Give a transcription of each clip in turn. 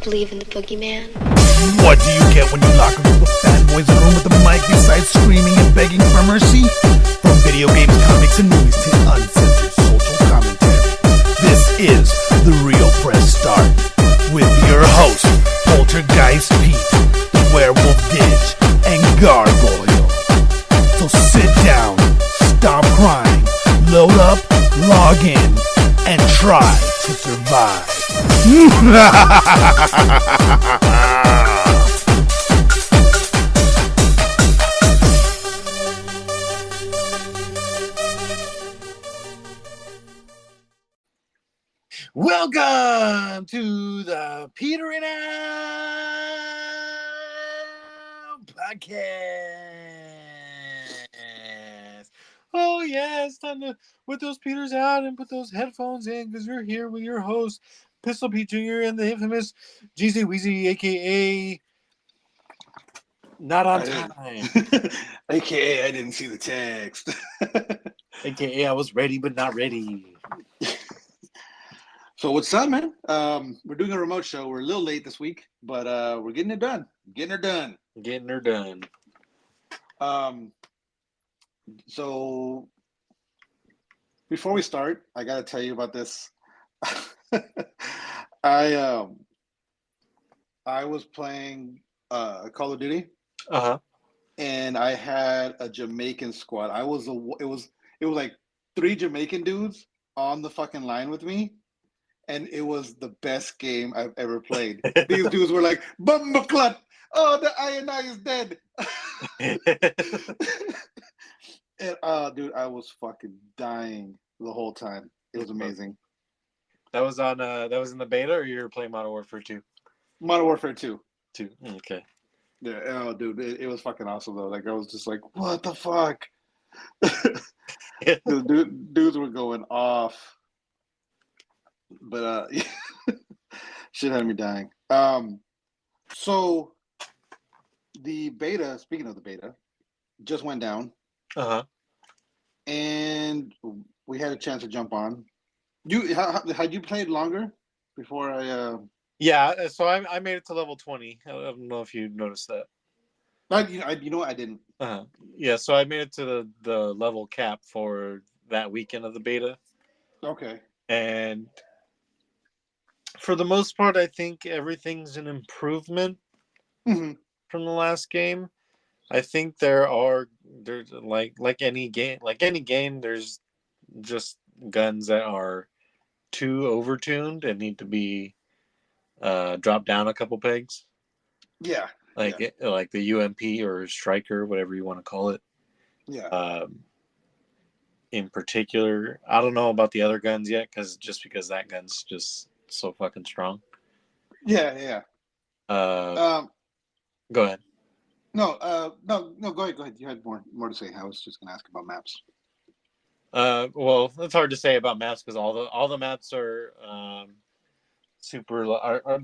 believe in the boogeyman? What do you get when you lock a group of fanboys in a room with a mic besides screaming and begging for mercy? From video games, comics, and movies to uncensored social commentary. This is The Real Press Start with your host, Poltergeist Pete, the Werewolf Ditch, and Gargoyle. So sit down, stop crying, load up, log in, and try to survive. Welcome to the Peter and Al podcast. Oh yeah, it's time to put those Peters out and put those headphones in because you're here with your host, Pistol Pete Jr. and the infamous Jeezy Weezy, aka Not On Time, aka I didn't see the text, aka I was ready but not ready. So what's up, man? We're doing a remote show. We're a little late this week, but we're getting it done. Getting her done. So before we start, I gotta tell you about this. I was playing Call of Duty, and I had a Jamaican squad. It was like 3 Jamaican dudes on the fucking line with me. And it was the best game I've ever played. These dudes were like, Bumbaclut! Oh, the INI is dead! And, dude, I was fucking dying the whole time. It was amazing. That was in the beta, or you were playing Modern Warfare 2? Modern Warfare 2. Okay. Yeah, oh, dude, it was fucking awesome, though. Like, I was just like, what the fuck? Dudes were going off. But shit had me dying. So the beta, speaking of the beta, just went down. And we had a chance to jump on. Had you played longer before I Yeah, so I made it to level 20. I don't know if you noticed that. You know what, I didn't. Yeah, so I made it to the level cap for that weekend of the beta. Okay. And for the most part, I think everything's an improvement from the last game. I think there's like any game, there's just guns that are too overtuned and need to be dropped down a couple pegs. Yeah. Like the UMP or Striker, whatever you want to call it. Yeah. In particular, I don't know about the other guns yet, because that gun's just so fucking strong. Yeah. Go ahead. No, go ahead. You had more to say. I was just gonna ask about maps. Well, it's hard to say about maps because all the maps are super.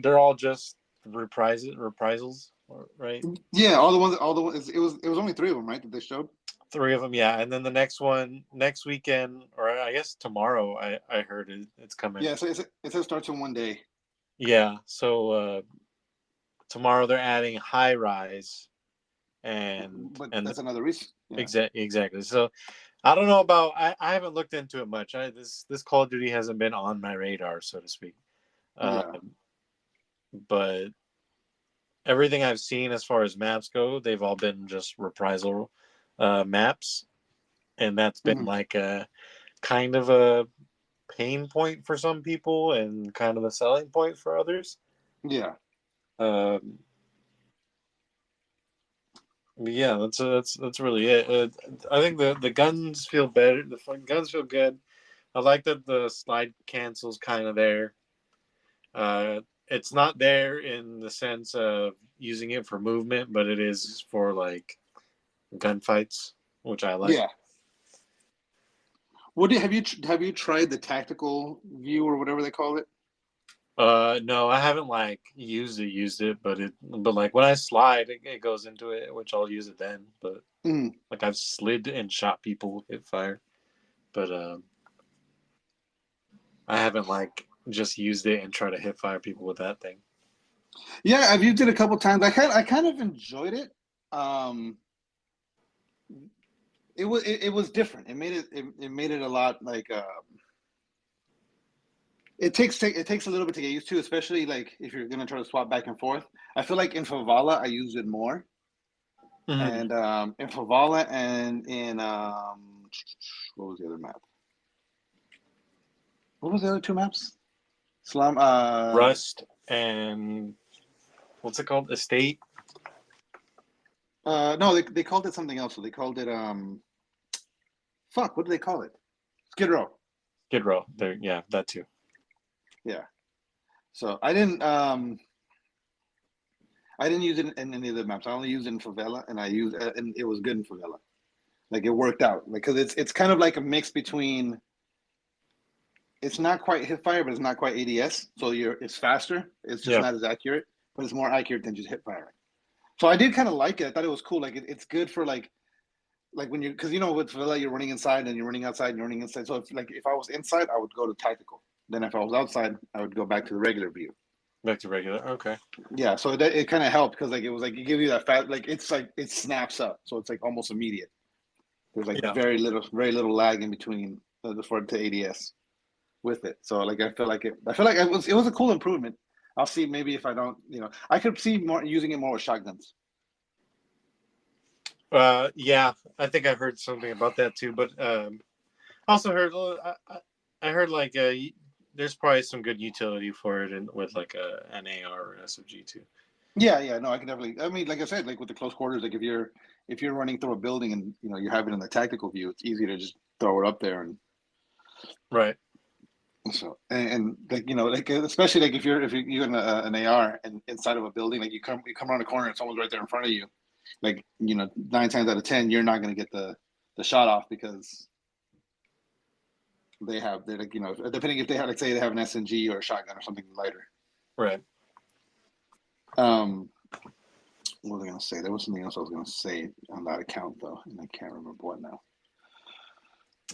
They're all just reprisals, right? Yeah, all the ones. It was only 3 of them, right? That they showed. 3 of them, yeah. And then the next one next weekend, or I guess tomorrow. I heard it's coming. Yeah, so it says starts in 1 day. Yeah, so tomorrow they're adding high rise, and that's another reason. Yeah. Exactly. So I don't know about. I haven't looked into it much. This Call of Duty hasn't been on my radar, so to speak. But everything I've seen as far as maps go, they've all been just reprisal maps, and that's been like a kind of a pain point for some people and kind of a selling point for others. Yeah. Yeah, that's really it. I think the guns feel better. The guns feel good. I like that the slide cancel's kind of there. It's not there in the sense of using it for movement, but it is for like gunfights, which I like. Yeah. Have you tried the tactical view or whatever they call it? No, I haven't like used it, but like when I slide, it goes into it, which I'll use it then. But like I've slid and shot people with hip fire, but I haven't like just used it and try to hip fire people with that thing. Yeah, I've used it a couple times. I kind of enjoyed it. It was different. It made it a lot like it takes a little bit to get used to, especially like if you're gonna try to swap back and forth. I feel like in Favala I used it more, and in Favala and in what was the other map? What was the other two maps? Slum. Rust and what's it called? Estate. No, they called it something else. So they called it fuck. What do they call it? Skid Row. Skid Row. There, yeah, that too. Yeah. So I didn't use it in any of the maps. I only used it in Favela, and and it was good in Favela. Like it worked out, like because it's kind of like a mix between. It's not quite hipfire, but it's not quite ADS. So it's faster. It's just not as accurate, but it's more accurate than just hip firing. So I did kind of like it. I thought it was cool. Like it's good for like when you, because with Favela you're running inside and you're running outside and you're running inside. So if I was inside, I would go to tactical. Then if I was outside, I would go back to the regular view. Back to regular. Okay. Yeah, so it kind of helped because like it was like it gives you that fast, like it's like it snaps up, so it's like almost immediate. There's like very little lag in between for to ADS with it. So like I feel like it was a cool improvement. I'll see maybe if I don't, I could see more using it more with shotguns. Yeah, I think I heard something about that too, but also heard I heard like there's probably some good utility for it with like an AR or an SMG too. Yeah, no, I can definitely. I mean, like I said, like with the close quarters, like if you're running through a building and you have it in the tactical view, it's easy to just throw it up there and. Right. So and like like especially like if you're in an AR and inside of a building, like you come around a corner and someone's right there in front of you, like 9 times out of 10 you're not going to get the shot off because they're like depending if they have, like, say they have an SMG or a shotgun or something lighter. Right. What was I going to say? There was something else I was going to say on that account though, and I can't remember what now.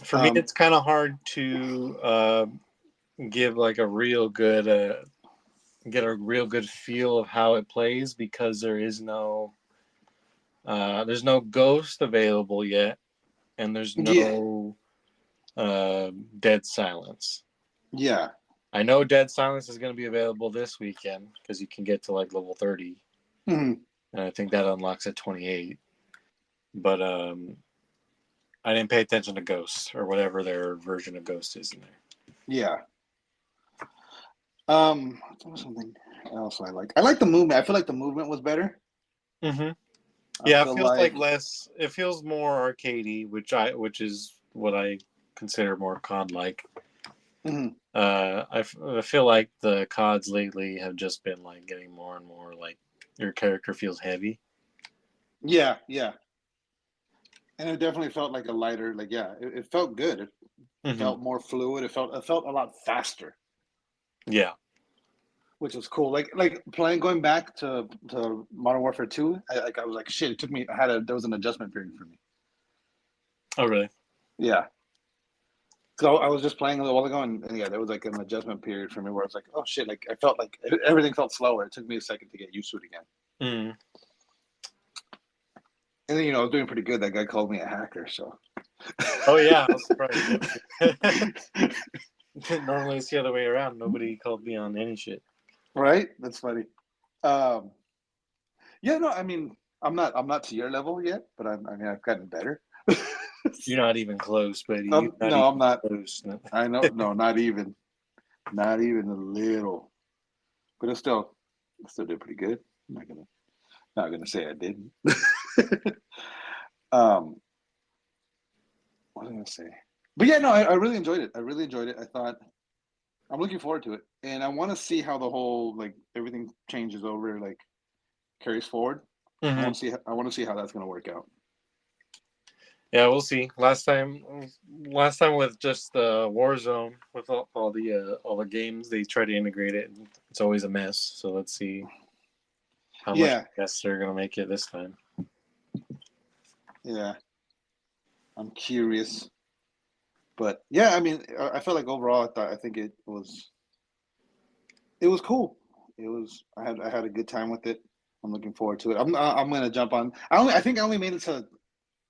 For me, it's kind of hard to give like a real good get a real good feel of how it plays because there's no ghost available yet, and there's no dead silence. Yeah, I know dead silence is going to be available this weekend because you can get to like level 30, and I think that unlocks at 28. But I didn't pay attention to ghosts or whatever their version of ghost is in there. Yeah. Something else I like. I like the movement. I feel like the movement was better. Mm-hmm. Yeah, it feels like less. It feels more arcadey, which is what I consider more COD-like. Mm-hmm. I feel like the CODs lately have just been like getting more and more like your character feels heavy. Yeah. And it definitely felt like a lighter, like it felt good. It felt more fluid. It felt a lot faster. Yeah. Which was cool. Like going back to Modern Warfare 2, I was like, shit, it took me there was an adjustment period for me. Oh really? Yeah. So I was just playing a little while ago and there was like an adjustment period for me where I was like, oh shit, like I felt like everything felt slower. It took me a second to get used to it again. Mm. And then I was doing pretty good. That guy called me a hacker, so. Oh yeah, I was surprised. Normally it's the other way around. Nobody called me on any shit. Right? That's funny. Yeah, no, I mean, I'm not to your level yet, but I've gotten better. You're not even close, buddy. I'm not. Close. I know, no, not even a little. But I still did pretty good. I'm not gonna say I didn't. What was I gonna say? But yeah, no, I really enjoyed it. I thought I'm looking forward to it, and I want to see how the whole like everything changes over, like carries forward. Mm-hmm. I want to see how that's gonna work out. Yeah, we'll see. Last time with just the Warzone with all the games, they try to integrate it. And it's always a mess. So let's see how much I guess they're gonna make it this time. Yeah, I'm curious, but yeah, I mean, I feel like overall, I think it was cool. it was. I had a good time with it. I'm looking forward to it. I'm gonna jump on. I think I only made it to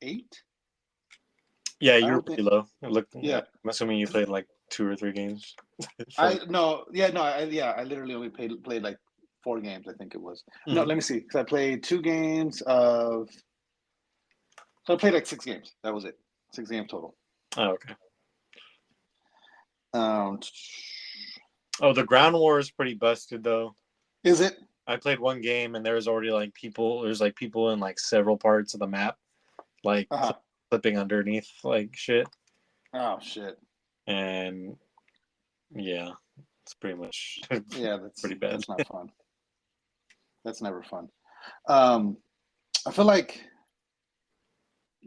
8. Yeah, you were pretty low. Yeah, I'm assuming you played like 2 or 3 games. I literally only played like 4 games. I think it was. Mm-hmm. No, let me see. Because I played 2 games of. So I played like 6 games. That was it. 6 games total. Oh, okay. The ground war is pretty busted though. Is it? I played 1 game and there's already like people. There's like people in like several parts of the map, like flipping underneath like shit. Oh shit! And yeah, it's pretty much that's pretty bad. That's not fun. That's never fun. I feel like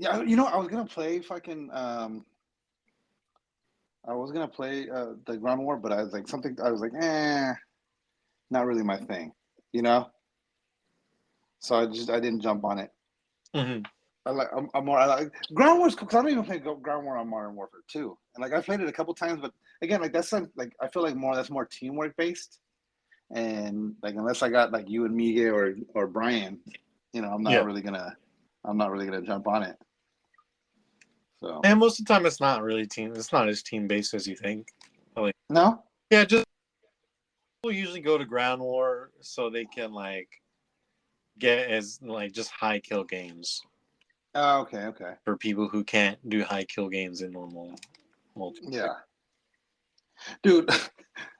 I was gonna play fucking. I was gonna play the ground war, but I was like, not really my thing, So I didn't jump on it. Mm-hmm. I like ground wars because I don't even play ground war on Modern Warfare 2, and like I played it a couple times, but again, like that's like I feel like that's more teamwork based, and like unless I got like you and Miguel or Brian, I'm not really gonna jump on it. So and most of the time it's not really team. It's not as team based as you think. Like, no, yeah, just people usually go to ground war so they can like get as like just high kill games. Oh, okay. For people who can't do high kill games in normal multiplayer. Yeah. Dude,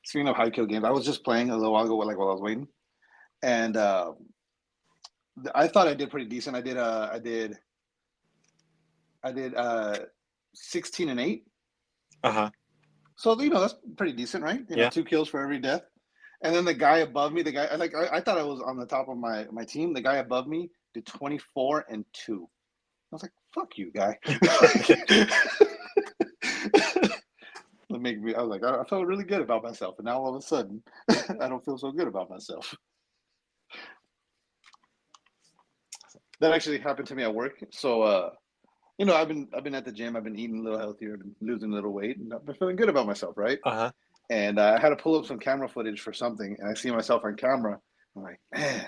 speaking of high kill games, I was just playing a little while ago, like while I was waiting, and I thought I did pretty decent. I did 16 and 8. So that's pretty decent, right? 2 kills for every death. And then the guy above me, I thought I was on the top of my team. The guy above me did 24 and 2. I was like, "Fuck you, guy." I was like, I felt really good about myself, and now all of a sudden, I don't feel so good about myself. That actually happened to me at work. So, I've been at the gym. I've been eating a little healthier, been losing a little weight, and I've been feeling good about myself, right? And I had to pull up some camera footage for something, and I see myself on camera. I'm like, man,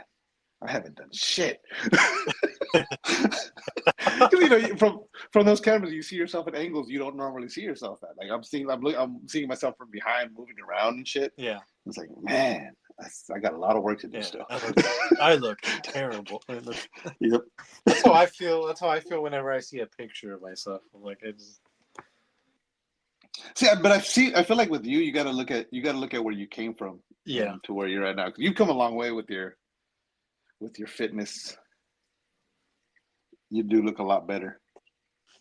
I haven't done shit. From those cameras, you see yourself at angles you don't normally see yourself at. Like I'm seeing myself from behind, moving around and shit. Yeah, it's like, man, I got a lot of work to do still. I look terrible. Yep. That's how I feel. That's how I feel whenever I see a picture of myself. I'm like, but I feel like with you, you got to look at where you came from. Yeah. To where you're at now, because you've come a long way with your fitness. You do look a lot better.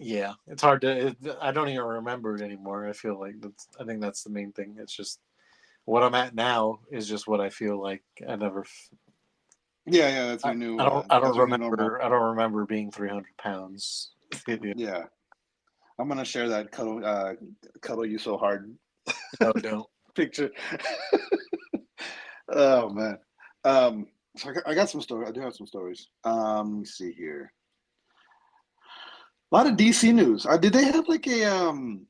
Yeah, it's hard to. I don't even remember it anymore. I feel like I think that's the main thing. It's just what I'm at now is just what I feel like. I never. Yeah, that's your new. I don't remember. I don't remember being 300 pounds. Yeah, I'm gonna share that cuddle you so hard. No, don't. Picture. Oh man. So I got some stories. I do have some stories. Let me see here. A lot of DC news. Did they have like an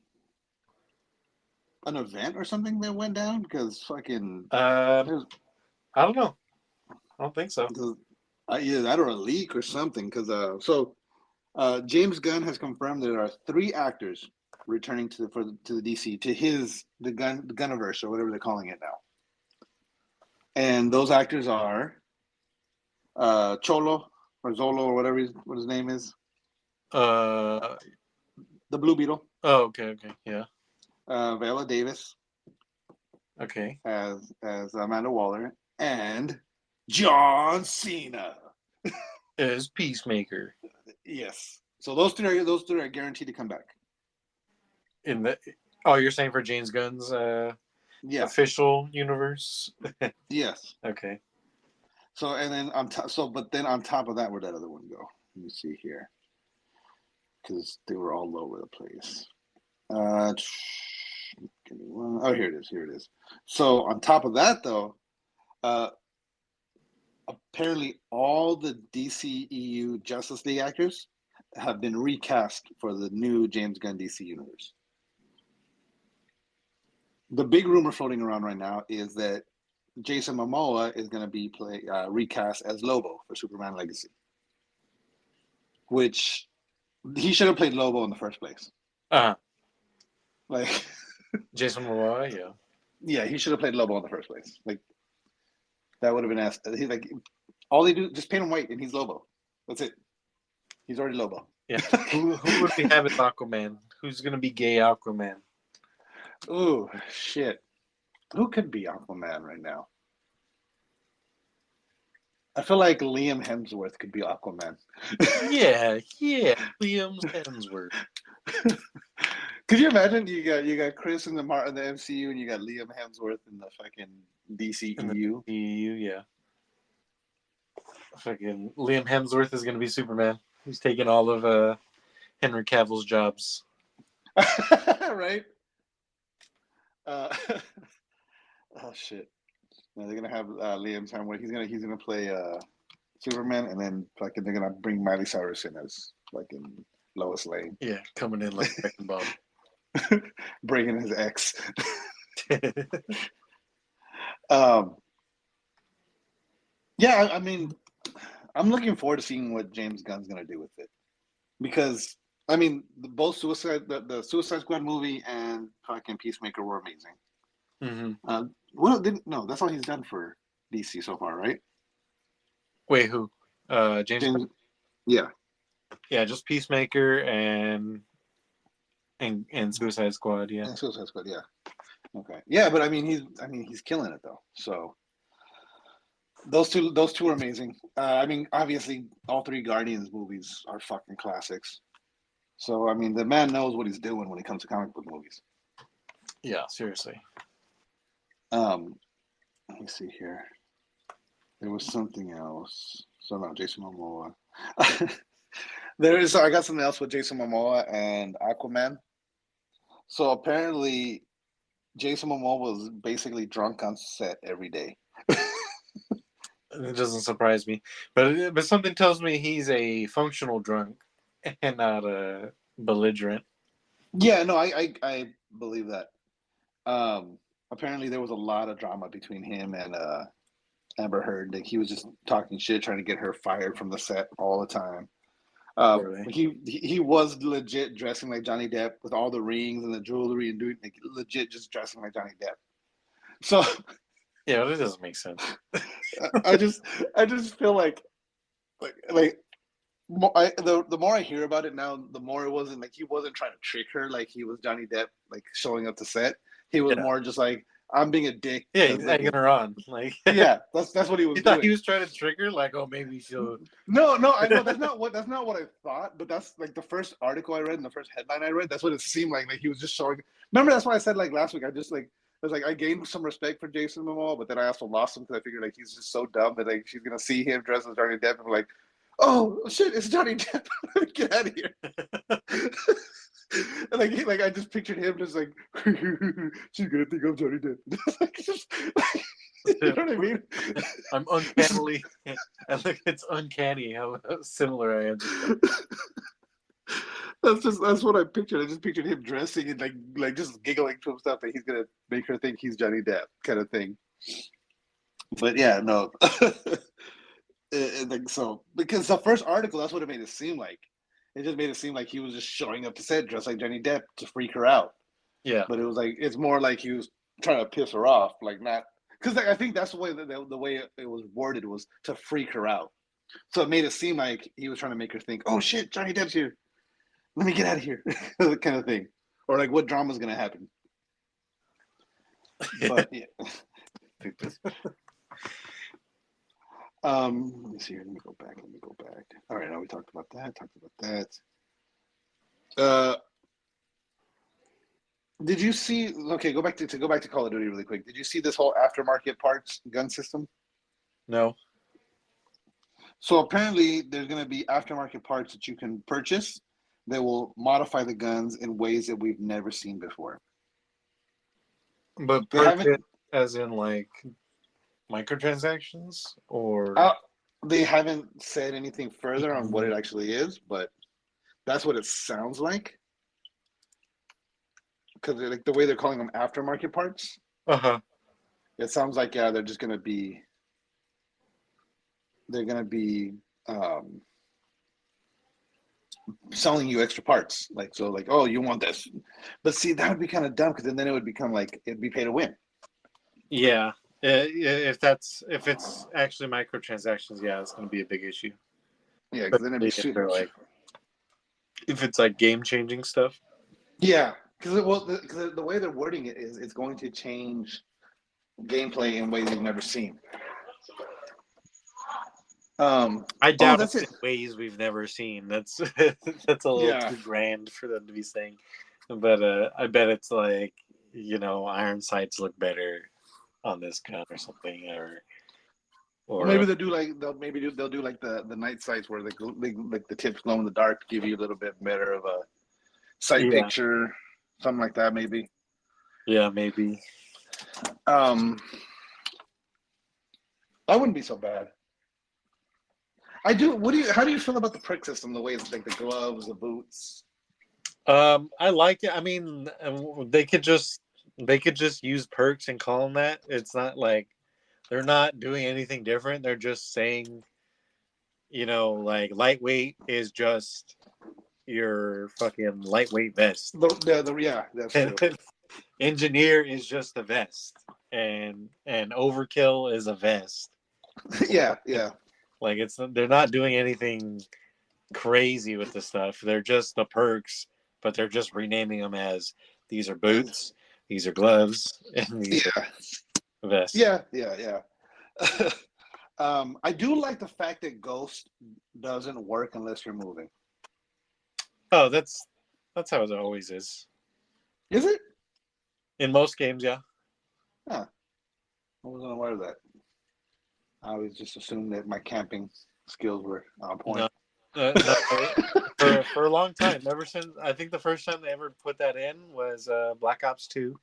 event or something that went down? Because fucking. I don't know. I don't think so. Either that or a leak or something. Because James Gunn has confirmed there are 3 actors returning to the DC to the Gunniverse or whatever they're calling it now. And those actors are Cholo or Zolo or whatever what his name is. The Blue Beetle. Oh, okay, yeah. Viola Davis. Okay. As Amanda Waller and John Cena as Peacemaker. Yes. So those three are guaranteed to come back. You're saying for James Gunn's official universe? Yes. Okay. So and then on top of that, where'd that other one go? Let me see here. Because they were all over the place. Give me one. Oh, here it is. So on top of that, though, apparently all the DCEU Justice League actors have been recast for the new James Gunn DC universe. The big rumor floating around right now is that Jason Momoa is going to be recast as Lobo for Superman Legacy, which he should have played Lobo in the first place. Like Jason Momoa, yeah. Yeah, he should have played Lobo in the first place. Like that would have been asked. He's like, all they do just paint him white and he's Lobo. That's it. He's already Lobo. Yeah. Who would we have as Aquaman? Who's gonna be gay Aquaman? Ooh, shit. Who could be Aquaman right now? I feel like Liam Hemsworth could be Aquaman. yeah, Liam Hemsworth. Could you imagine you got Chris in the MCU and you got Liam Hemsworth in the fucking DCEU? EU, yeah. Fucking Liam Hemsworth is gonna be Superman. He's taking all of Henry Cavill's jobs. Right? Oh shit! No, they're gonna have Liam Hemsworth. He's gonna play Superman, and then fucking they're gonna bring Miley Cyrus in as fucking Lois Lane. Yeah, coming in like Wrecking Bob. Bringing his ex. Yeah, I mean, I'm looking forward to seeing what James Gunn's gonna do with it, because I mean, the Suicide Squad movie and fucking Peacemaker were amazing. Mm-hmm. That's all he's done for DC so far, right? Wait, who? James? Yeah. Yeah, just Peacemaker and Suicide Squad, yeah. And Suicide Squad, yeah. Okay. Yeah, but I mean he's killing it though. So those two are amazing. I mean, obviously all three Guardians movies are fucking classics. So I mean the man knows what he's doing when it comes to comic book movies. Yeah, seriously. Let me see here. There was something else. So no, Jason Momoa. I got something else with Jason Momoa and Aquaman. So apparently, Jason Momoa was basically drunk on set every day. It doesn't surprise me, but something tells me he's a functional drunk and not a belligerent. Yeah, no, I believe that. Apparently, there was a lot of drama between him and Amber Heard. Like he was just talking shit, trying to get her fired from the set all the time. He was legit dressing like Johnny Depp with all the rings and the jewelry and doing like legit just dressing like Johnny Depp. So yeah, that doesn't make sense. I just feel like the more I hear about it now, the more it wasn't like he wasn't trying to trick her like he was Johnny Depp, like showing up to set. He was more just like, I'm being a dick. Yeah, he's egging her on. Like, yeah, that's what he was doing. Thought he was trying to trick her, like, oh, maybe she'll. No, I know that's not what I thought. But that's like the first article I read and the first headline I read. That's what it seemed like. Like he was just showing. Remember, that's why I said like last week. I was like I gained some respect for Jason Momoa, but then I also lost him because I figured like he's just so dumb that like she's gonna see him dressed as Johnny Depp and be like, oh shit, it's Johnny Depp. Let me get out of here. And like I just pictured him just like she's gonna think I'm Johnny Depp. You know what I mean? I'm uncannily. It's uncanny how similar I am. That's what I pictured. I just pictured him dressing and like just giggling to himself that he's gonna make her think he's Johnny Depp, kind of thing. But yeah, no. Like so, because the first article, that's what it made it seem like. It just made it seem like he was just showing up to set dressed like Johnny Depp to freak her out. Yeah. But it was like, it's more like he was trying to piss her off, like not, because like, I think that's the way the way it was worded was to freak her out. So it made it seem like he was trying to make her think, oh shit, Johnny Depp's here. Let me get out of here, kind of thing. Or like what drama's going to happen. But yeah. Let me see here. Let me go back. All right, now we talked about that. Did you see? Okay, go back to Call of Duty really quick. Did you see this whole aftermarket parts gun system? No. So apparently, there's going to be aftermarket parts that you can purchase that will modify the guns in ways that we've never seen before. But as in like microtransactions, or they haven't said anything further on what it actually is, but that's what it sounds like. Because like the way they're calling them aftermarket parts. It sounds like they're just gonna be selling you extra parts. Like oh, you want this, but see that would be kind of dumb because then it would become like it'd be pay to win. Yeah, if it's actually microtransactions, yeah, it's going to be a big issue. Yeah, because then it'd be if it's like game changing stuff. Yeah, because the way they're wording it is it's going to change gameplay in ways you've never seen. I doubt it's in ways we've never seen. That's a little too grand for them to be saying. But I bet it's like, iron sights look better on this gun or something, or maybe they'll do like the night sights where they like the tips glow in the dark to give you a little bit better of a sight picture, something like that maybe. Yeah, maybe. That wouldn't be so bad. I do. How do you feel about the perk system? The way it's like the gloves, the boots. I like it. I mean, they could just use perks and call them that. It's not like they're not doing anything different. They're just saying, like lightweight is just your fucking lightweight vest. Yeah, that's true. Engineer is just a vest, and overkill is a vest. Yeah. Like they're not doing anything crazy with the stuff. They're just the perks, but they're just renaming them as these are boots, these are gloves, and these are vests. Yeah. I do like the fact that Ghost doesn't work unless you're moving. Oh, that's how it always is. Is it? In most games, yeah. Huh. I wasn't aware of that. I always just assumed that my camping skills were on point. No, for a long time, ever since I think the first time they ever put that in was Black Ops 2.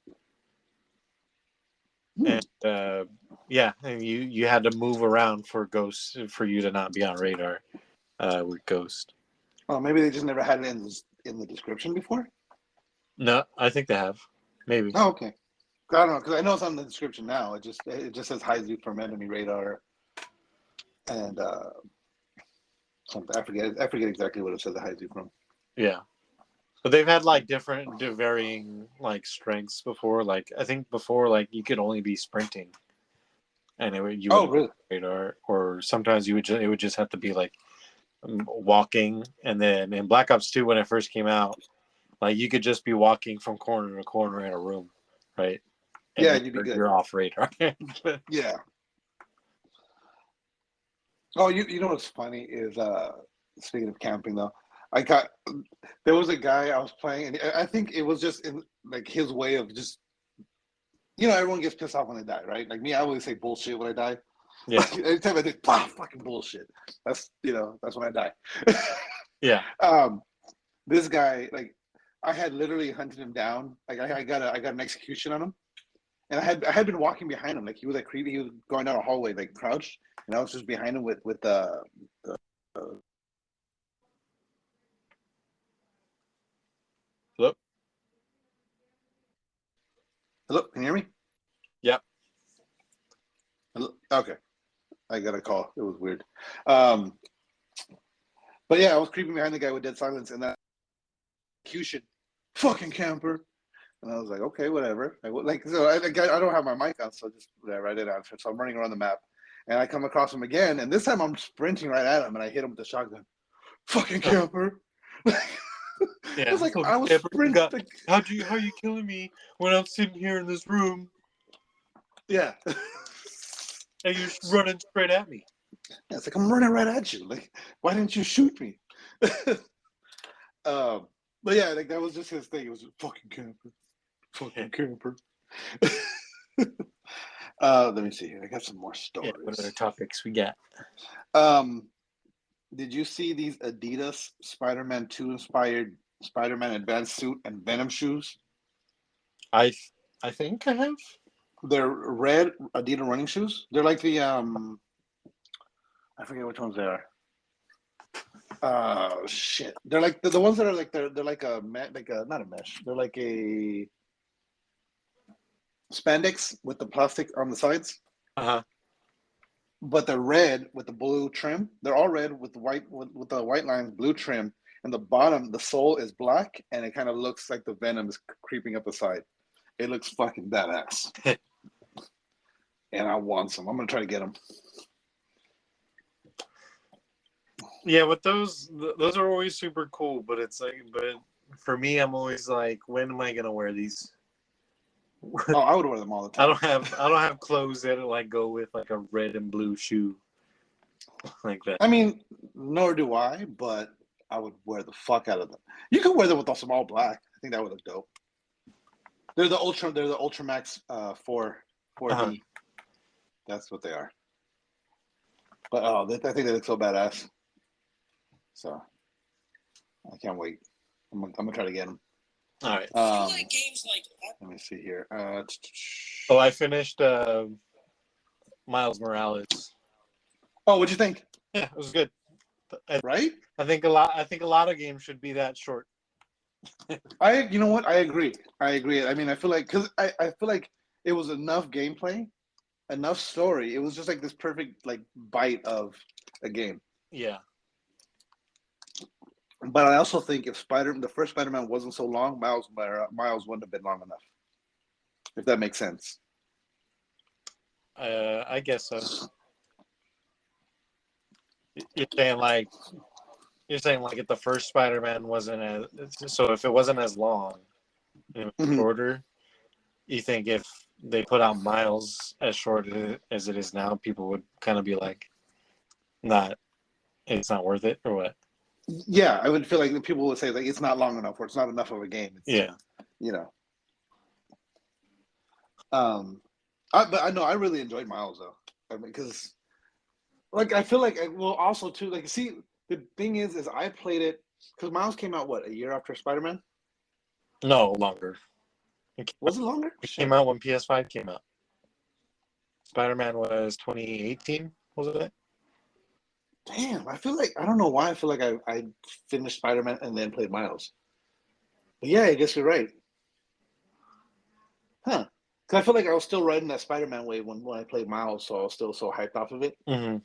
And and you had to move around for Ghost for you to not be on radar with Ghost. Oh, maybe they just never had it in the description before. No, I think they have. Maybe. Oh, okay. I don't know because I know it's on the description now. It just says hides you from enemy radar, and something I forget exactly what it says it hides you from. Yeah, but they've had like different varying like strengths before. Like I think before like you could only be sprinting, and you would really? Radar, or sometimes it would just have to be like walking. And then in Black Ops 2 when it first came out, like you could just be walking from corner to corner in a room, right? And you'd be good. You're off radar. Yeah. Oh, you know what's funny is speaking of camping though, there was a guy I was playing, and I think it was just in like his way of just, everyone gets pissed off when they die, right? Like me, I always say bullshit when I die. Yeah. Anytime I think, fucking bullshit. That's when I die. Yeah. This guy, like, I had literally hunted him down. Like I got an execution on him. And I had been walking behind him, like he was like creepy. He was going down a hallway, like crouched, and I was just behind him with the. Hello. Hello, can you hear me? Yep. Hello? Okay, I got a call. It was weird. But yeah, I was creeping behind the guy with dead silence, and that execution, fucking camper. And I was like, okay, whatever. I don't have my mic on, so just whatever. I didn't answer. So I'm running around the map, and I come across him again. And this time I'm sprinting right at him, and I hit him with the shotgun. Fucking camper! Yeah, it's like I was sprinting. How are you killing me when I'm sitting here in this room? Yeah, and you're running straight at me. Yeah, it's like I'm running right at you. Like, why didn't you shoot me? But yeah, like that was just his thing. It was fucking camper. Fucking camper. Let me see here. I got some more stories. Yeah, what other topics we got? Did you see these Adidas Spider-Man 2 inspired Spider-Man Advanced Suit and Venom shoes? I think I have. They're red Adidas running shoes. They're like the I forget which ones they are. Shit. They're like the ones that are like they're like a not a mesh. They're like a spandex with the plastic on the sides. Uh-huh. But they're red with the blue trim. They're all red with the white lines, blue trim, and the bottom, the sole is black, and it kind of looks like the venom is creeping up the side. It looks fucking badass. And I want some. I'm gonna try to get them. Yeah, but those are always super cool. But it's like, but for me, I'm always like, when am I gonna wear these? Oh, I would wear them all the time. I don't have clothes that like go with like a red and blue shoe like that. I mean, nor do I, but I would wear the fuck out of them. You could wear them with some all black. I think that would look dope. They're the Ultra Max 4D. Uh-huh. That's what they are. But I think they look so badass. So I can't wait. I'm gonna try to get them. All right. Like games like let me see here. I finished Miles Morales. Oh, what'd you think? Yeah, it was good. Right? I think a lot of games should be that short. You know what? I agree. I mean, I feel like because I feel like it was enough gameplay, enough story. It was just like this perfect like bite of a game. Yeah. But I also think if the first Spider-Man wasn't so long, Miles wouldn't have been long enough. If that makes sense. I guess so. You're saying like if the first Spider-Man wasn't if it wasn't as long, shorter, you think if they put out Miles as short as it is now, people would kind of be like, it's not worth it, or what? Yeah, I would feel like people would say like it's not long enough or it's not enough of a game. Yeah, you know. But I know I really enjoyed Miles though. I mean, because like I feel like also too like see the thing is I played it because Miles came out a year after Spider-Man. No, longer. Was it longer? It came out when PS5 came out. Spider-Man was 2018, wasn't it? Damn, I feel like I don't know why I feel like I finished Spider-Man and then played Miles. But yeah, I guess you're right. Huh. Because I feel like I was still riding that Spider-Man wave when I played Miles, so I was still so hyped off of it. Mm-hmm.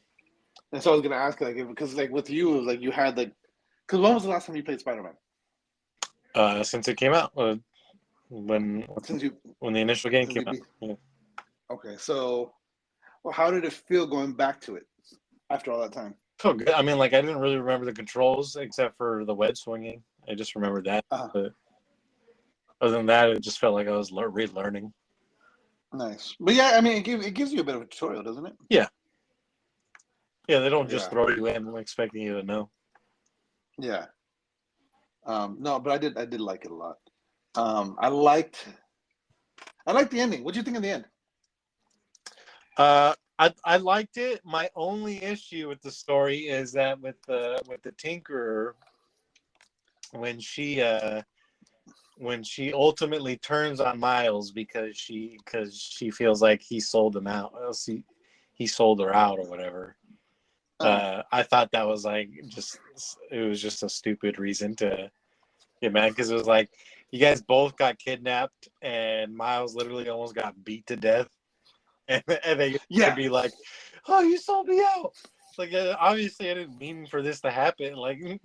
And so I was gonna ask because with you, it was like you had because when was the last time you played Spider-Man? Since it came out, when the initial game came out. Yeah. Okay, so how did it feel going back to it after all that time? Felt good. I mean, like I didn't really remember the controls except for the web swinging. I just remembered that. Uh-huh. But other than that, it just felt like I was relearning. Nice, but yeah, I mean, it gives you a bit of a tutorial, doesn't it? Yeah. Yeah, they don't just throw you in expecting you to know. Yeah. No, but I did like it a lot. I liked the ending. What do you think of the end? I liked it. My only issue with the story is that with the Tinkerer, when she ultimately turns on Miles because she feels like he sold him out. He sold her out or whatever. I thought that was like it was just a stupid reason to get mad because it was like you guys both got kidnapped and Miles literally almost got beat to death, and they could be like, "Oh, you sold me out." Like obviously, I didn't mean for this to happen. Like none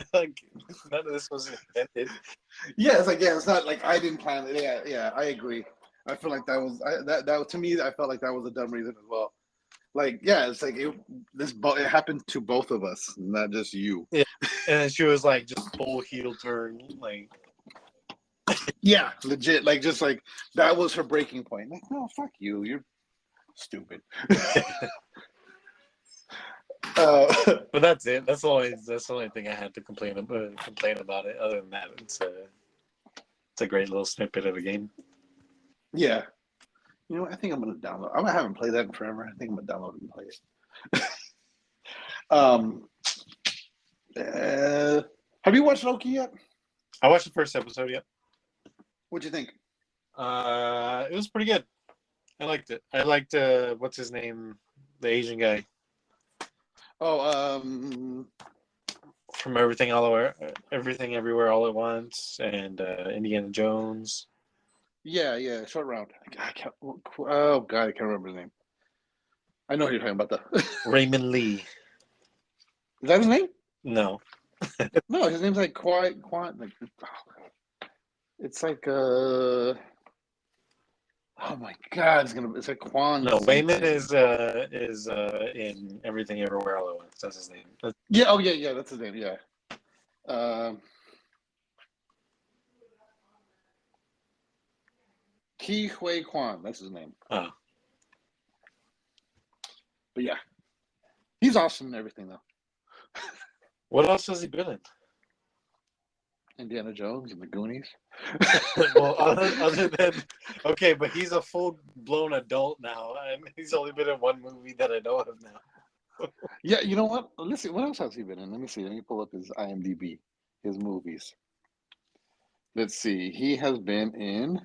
of this was intended. Yeah, it's like it's not like I didn't plan it. Yeah, I agree. I feel like that was that to me. I felt like that was a dumb reason as well. Like, yeah, it's like it happened to both of us, not just you. Yeah, and then she was like just full heel turn, like. Yeah, legit. Like, just like that was her breaking point. Like, no, fuck you. You're stupid. But that's it. That's the only thing I had to complain about it. Other than that, it's a great little snippet of a game. Yeah. You know what? I think I'm gonna download. I haven't played that in forever. I think I'm gonna download it and play it. Have you watched Loki yet? I watched the first episode. Yep. What'd you think? It was pretty good. I liked it. I liked what's his name, the Asian guy. Oh, from Everything Everywhere All at Once, and Indiana Jones. Yeah, Short Round. I can't, oh God, I can't remember his name. I know who you're talking about though. Raymond Lee. Is that his name? No. No, his name's like Quan. Like, it's like oh my God, it's like Quan. No, Wayman is in Everything Everywhere All at Once. That's his name. Yeah. Oh yeah. That's his name. Yeah. Ki Hui Kwan. That's his name. Oh. But yeah, he's awesome in everything though. What else has he been in? Indiana Jones and the Goonies. Well, other than okay, but he's a full-blown adult now, and he's only been in one movie that I know of now. Yeah, you know what? Let's see. What else has he been in? Let me see. Let me pull up his IMDb, his movies. Let's see. He has been in.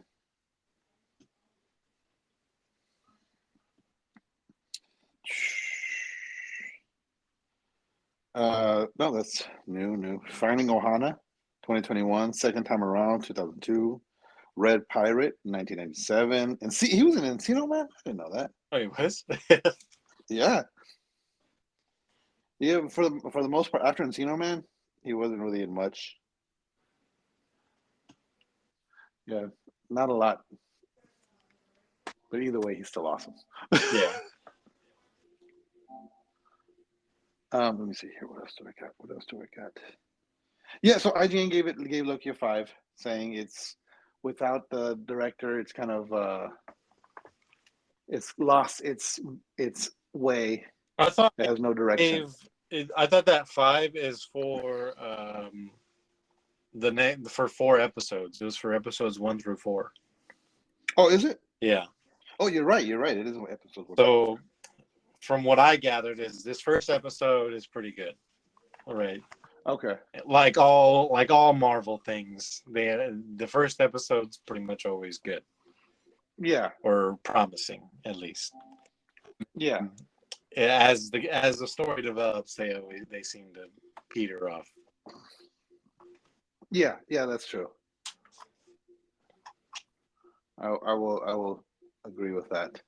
No, that's new. Finding Ohana, 2021. Second Time Around, 2002. Red Pirate, 1997. And see, he was in Encino Man. I didn't know that. Oh, he was? Yeah. Yeah, for the most part, after Encino Man, he wasn't really in much. Yeah, not a lot. But either way, he's still awesome. Yeah. Let me see here. What else do I got? Yeah, so IGN gave Loki a 5, saying it's without the director, it's kind of it's lost its way. I thought it has no direction. I thought that 5 is for the name for 4 episodes. It was for episodes 1 through 4. Oh, is it? Yeah. Oh, you're right. It is episode 1. So, from what I gathered, is this first episode is pretty good. All right. Okay. Like all Marvel things, the first episode's pretty much always good. Yeah. Or promising, at least. Yeah. As the story develops, they seem to peter off. Yeah, that's true. I will agree with that.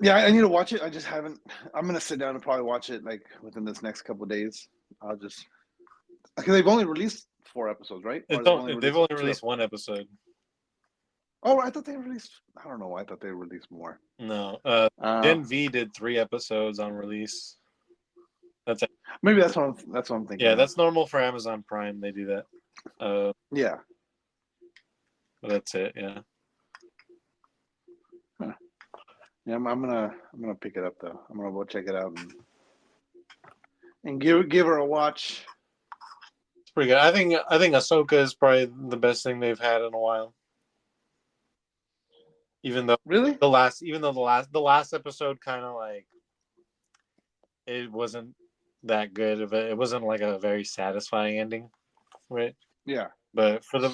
Yeah, I need to watch it. I just haven't. I'm gonna sit down and probably watch it like within this next couple of days. I'll just because they've only released 4 episodes, right? They've only released 1 episode. Oh, I thought they released. I don't know why I thought they released more. No, Gen V did 3 episodes on release. That's it. Maybe that's what I'm thinking. Yeah, that's normal for Amazon Prime. They do that. Yeah. But that's it. Yeah. Huh. Yeah, I'm gonna pick it up though. I'm gonna go check it out and give her a watch. It's pretty good. I think Ahsoka is probably the best thing they've had in a while. Even though the last episode kind of like it wasn't that good of it. It wasn't like a very satisfying ending, right? Yeah. But for the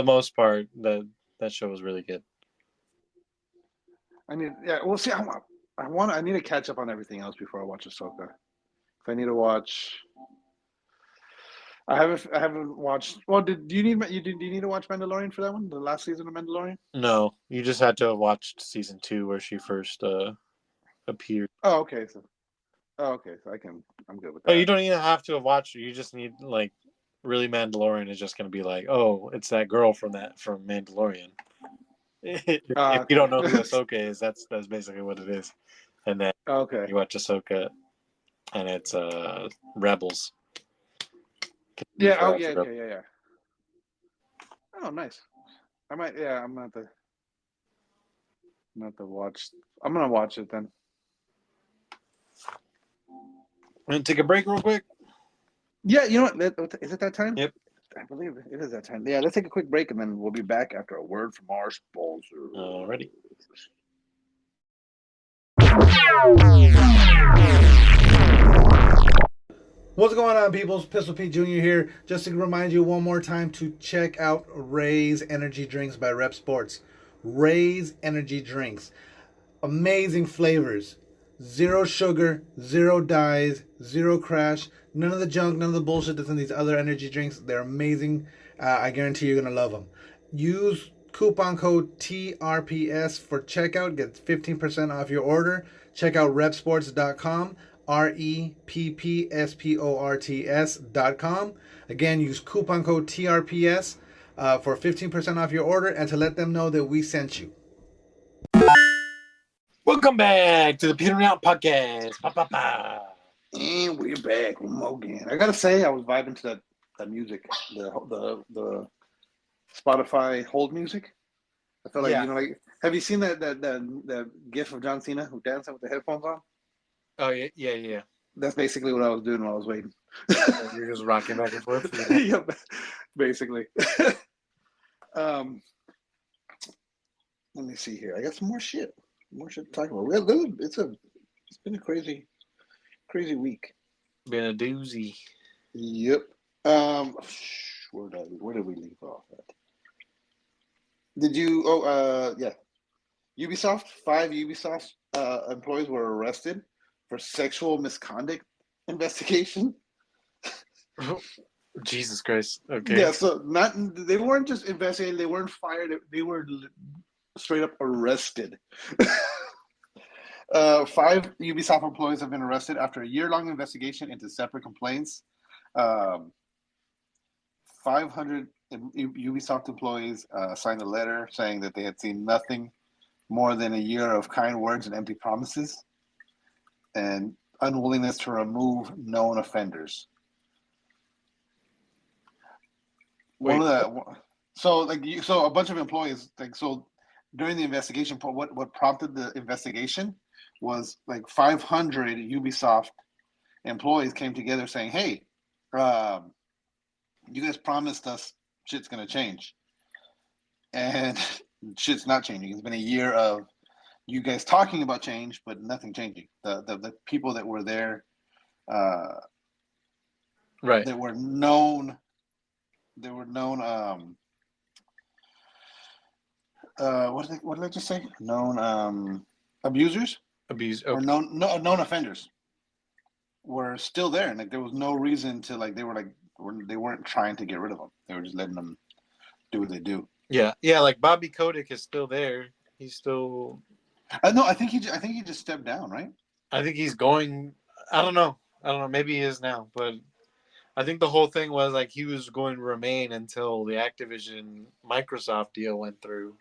most part, that show was really good. I need to catch up on everything else before I watch Ahsoka. If I need to watch, I haven't watched. Well, do you need to watch Mandalorian for that one? The last season of Mandalorian? No, you just had to have watched season 2 where she first appeared. Oh, okay. So I'm good with that. Oh, you don't even have to have watched it. You just need like really Mandalorian is just going to be like, oh, it's that girl from Mandalorian. If you don't know who Ahsoka is, that's basically what it is. And then you watch Ahsoka, and it's Rebels. Yeah. Oh, yeah. Okay. Yeah. Oh, nice. I might. Yeah. I'm gonna have to watch. I'm gonna watch it then. Want to take a break real quick? Yeah. You know what? Is it that time? Yep. I believe it is that time. Yeah. Let's take a quick break and then we'll be back after a word from our sponsor. Alrighty. What's going on, peoples? Pistol Pete Jr. here. Just to remind you one more time to check out Ray's Energy Drinks by Rep Sports. Ray's Energy Drinks. Amazing flavors. 0 sugar, 0 dyes, zero crash, none of the junk, none of the bullshit that's in these other energy drinks. They're amazing. I guarantee you're going to love them. Use coupon code TRPS for checkout. Get 15% off your order. Check out repsports.com, REPPSPORTS.com. Again, use coupon code TRPS for 15% off your order and to let them know that we sent you. Welcome back to the Peter Out Podcast. And we're back one more again. I gotta say, I was vibing to that music, the Spotify hold music. I felt like like. Have you seen that gif of John Cena who dancing with the headphones on? Oh yeah. That's basically what I was doing while I was waiting. You're just rocking back and forth. Yeah, basically. Let me see here. I got some more shit. More shit to talk about. It's been a crazy week. Been a doozy. Yep. Where did we leave off at? Did you? Yeah. Ubisoft. 5 Ubisoft employees were arrested for sexual misconduct investigation. Jesus Christ. Okay. Yeah. So they weren't just investigating. They weren't fired. They were straight up arrested. 5 Ubisoft employees have been arrested after a year-long investigation into separate complaints. 500 Ubisoft employees signed a letter saying that they had seen nothing more than a year of kind words and empty promises and unwillingness to remove known offenders. So a bunch of employees during the investigation, what prompted the investigation was 500 Ubisoft employees came together saying, "Hey, you guys promised us shit's gonna change, and shit's not changing. It's been a year of you guys talking about change, but nothing changing. The people that were there, right? They were known. What did I just say? Known abusers, okay. or known offenders were still there, and there was no reason to they weren't trying to get rid of them. They were just letting them do what they do. Yeah. Bobby Kotick is still there. He's still. No, I think he just stepped down, right? I think he's going. I don't know. Maybe he is now, but I think the whole thing was he was going to remain until the Activision Microsoft deal went through.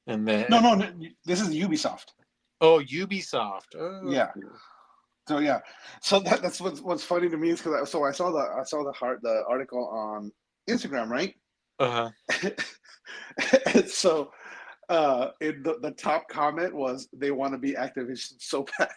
And then no, this is Ubisoft. Oh, Ubisoft. Oh. Yeah. So that's what's funny to me is because I saw the article on Instagram, right? And so the top comment was they want to be Activision so bad.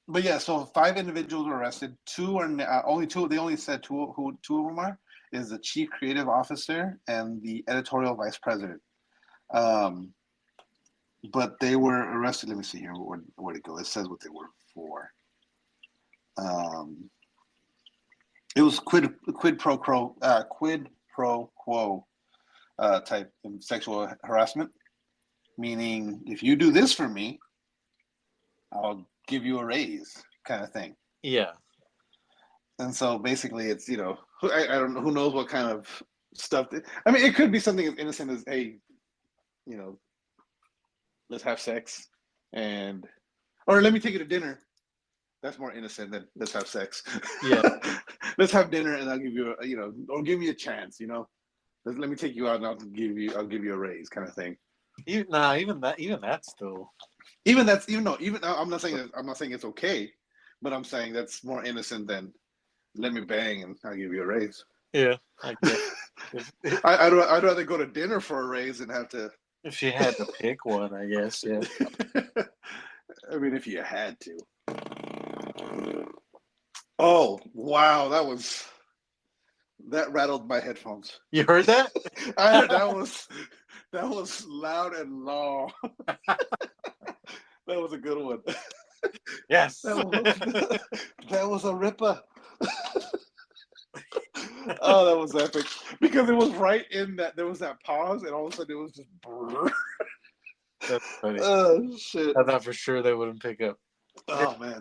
But yeah, so 5 individuals were arrested. 2 are only 2. They only said 2 of them are is the chief creative officer and the editorial vice president. But they were arrested. Let me see here. Where'd it go? It says what they were for. It was quid pro quo type sexual harassment, meaning if you do this for me, I'll give you a raise, kind of thing. Yeah. And so basically, it's I don't know, who knows what kind of stuff. It could be something as innocent as, hey, let's have sex, or let me take you to dinner. That's more innocent than let's have sex. Yeah. Let's have dinner, and I'll give you or give me a chance. Let me take you out, and I'll give you a raise, kind of thing. Even that's still. I'm not saying it's okay, but I'm saying that's more innocent than let me bang and I'll give you a raise. Yeah. I'd rather go to dinner for a raise than have to. If you had to pick one, I guess, yeah. If you had to. Oh, wow, that rattled my headphones. You heard that? I heard that was loud and long. That was a good one. Yes. That was a ripper. Oh, that was epic. Because it was right in that, there was that pause, and all of a sudden it was just brrr. That's funny. Oh shit! I thought for sure they wouldn't pick up. Oh man,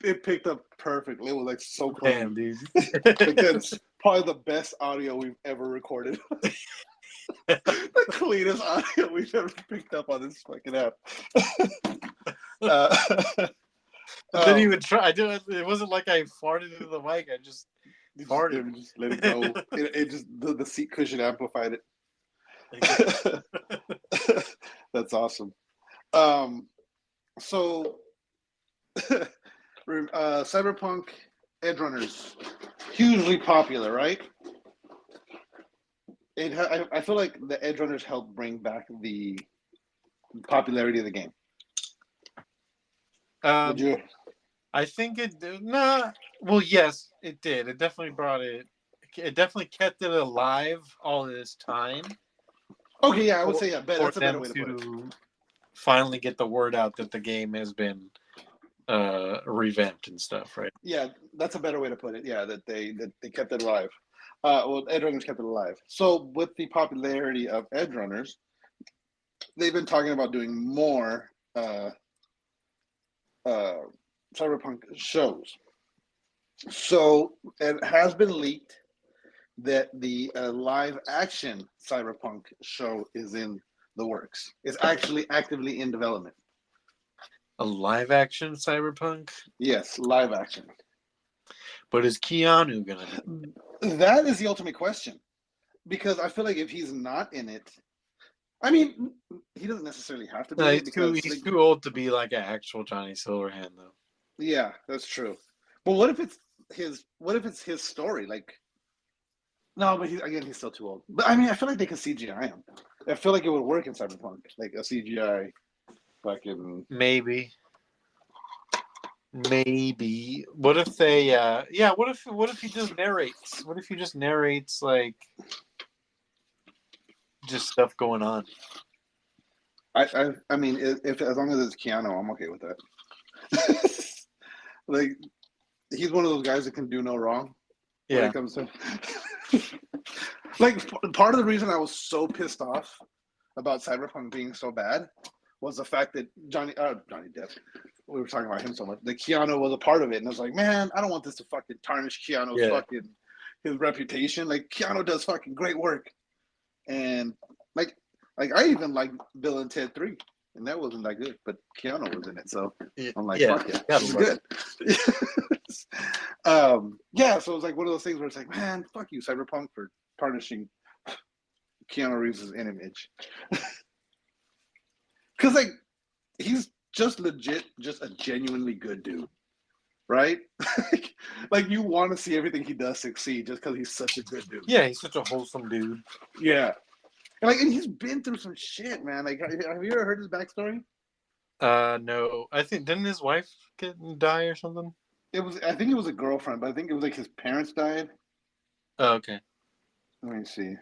it picked up perfectly. It was like so clean. Damn, dude. Like that's probably the best audio we've ever recorded. The cleanest audio we've ever picked up on this fucking app. I didn't even try. It wasn't like I farted into the mic. I just farted. Just let it go. It just the seat cushion amplified it. That's awesome. So Cyberpunk Edge Runners, hugely popular, right? I feel like the Edge Runners helped bring back the popularity of the game. Would you? I think it did. Nah. Well, yes, it did. It definitely brought it. It definitely kept it alive all this time. Okay, yeah, I would say that's a better way to put it. Finally, get the word out that the game has been revamped and stuff, right? Yeah, that's a better way to put it. Yeah, that they kept it alive. Well, Edge Runners kept it alive. So with the popularity of Edge Runners, they've been talking about doing more Cyberpunk shows. So it has been leaked that the live action Cyberpunk show is in the works. It's actually actively in development. A live action Cyberpunk? Yes, live action. But is Keanu gonna do it? That is the ultimate question. Because I feel like if he's not in it, I mean, he doesn't necessarily have to be. He's too old to be like an actual Johnny Silverhand, though. Yeah, that's true. But what if it's his story? Like, no, but he's still too old. But I mean, I feel like they could CGI him. I feel like it would work in Cyberpunk, like a CGI, fucking. Maybe. What if they? Yeah. What if he just narrates? What if he just narrates like just stuff going on? I mean, if as long as it's Keanu, I'm okay with that. Like, he's one of those guys that can do no wrong. Yeah. When it comes to like, part of the reason I was so pissed off about Cyberpunk being so bad was the fact that Johnny Depp, we were talking about him so much, that Keanu was a part of it, and I was like, man, I don't want this to fucking tarnish Keanu's fucking his reputation. Like, Keanu does fucking great work, and like I even like Bill and Ted 3. And that wasn't that good, but Keanu was in it, so I'm like, fuck yeah, it's good. Yeah, so it was like one of those things where it's like, man, fuck you, Cyberpunk, for tarnishing Keanu Reeves' image. Because, like, he's just legit, just a genuinely good dude, right? Like, you want to see everything he does succeed just because he's such a good dude. Yeah, he's such a wholesome dude. Yeah. And he's been through some shit, man. Like, have you ever heard his backstory? No. I think, didn't his wife die or something? I think it was a girlfriend, but I think it was like his parents died. Oh, okay. Let me see.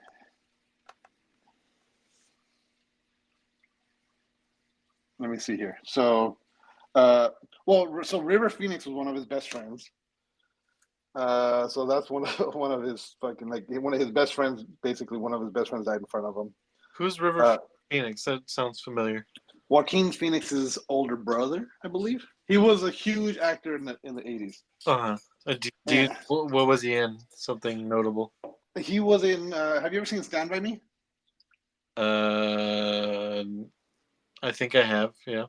Let me see here. So, so River Phoenix was one of his best friends. So that's one of his fucking, like, one of his best friends. Basically, one of his best friends died in front of him. Who's River Phoenix? That sounds familiar. Joaquin Phoenix's older brother, I believe. He was a huge actor in the 80s. What was he in? Something notable? He was in. Have you ever seen Stand by Me? I think I have. Yeah.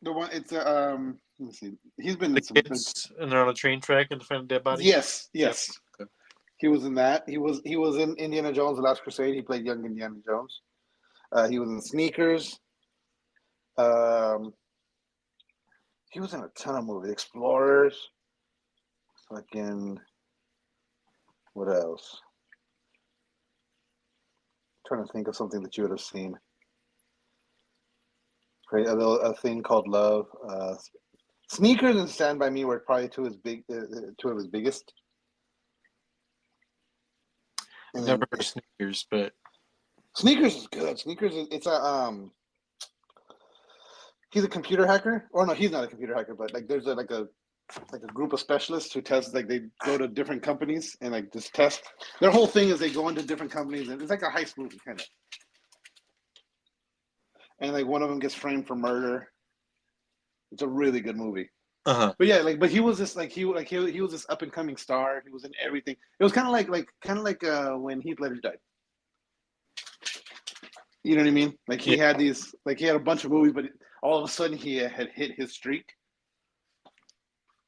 The one. It's let me see. He's been in some kids, and they're on a train track and find a dead body. Yes. Okay. He was in that. He was in Indiana Jones: The Last Crusade. He played young Indiana Jones. He was in Sneakers. He was in a ton of movies. Explorers. Fucking. What else? I'm trying to think of something that you would have seen. A thing called Love. Sneakers and Stand by Me were probably two of his biggest. Never heard of Sneakers, but Sneakers is good. Sneakers is he's a computer hacker, or no, he's not a computer hacker, but like there's a group of specialists who test, like they go to different companies and like just test. Their whole thing is they go into different companies and it's like a heist movie kind of. and like one of them gets framed for murder. It's a really good movie. Uh-huh. But yeah, like, but he was this like he was this up and coming star. He was in everything. It was kind of like when Heath Ledger died. You know what I mean? Like he had these, like he had a bunch of movies, but all of a sudden he had hit his streak.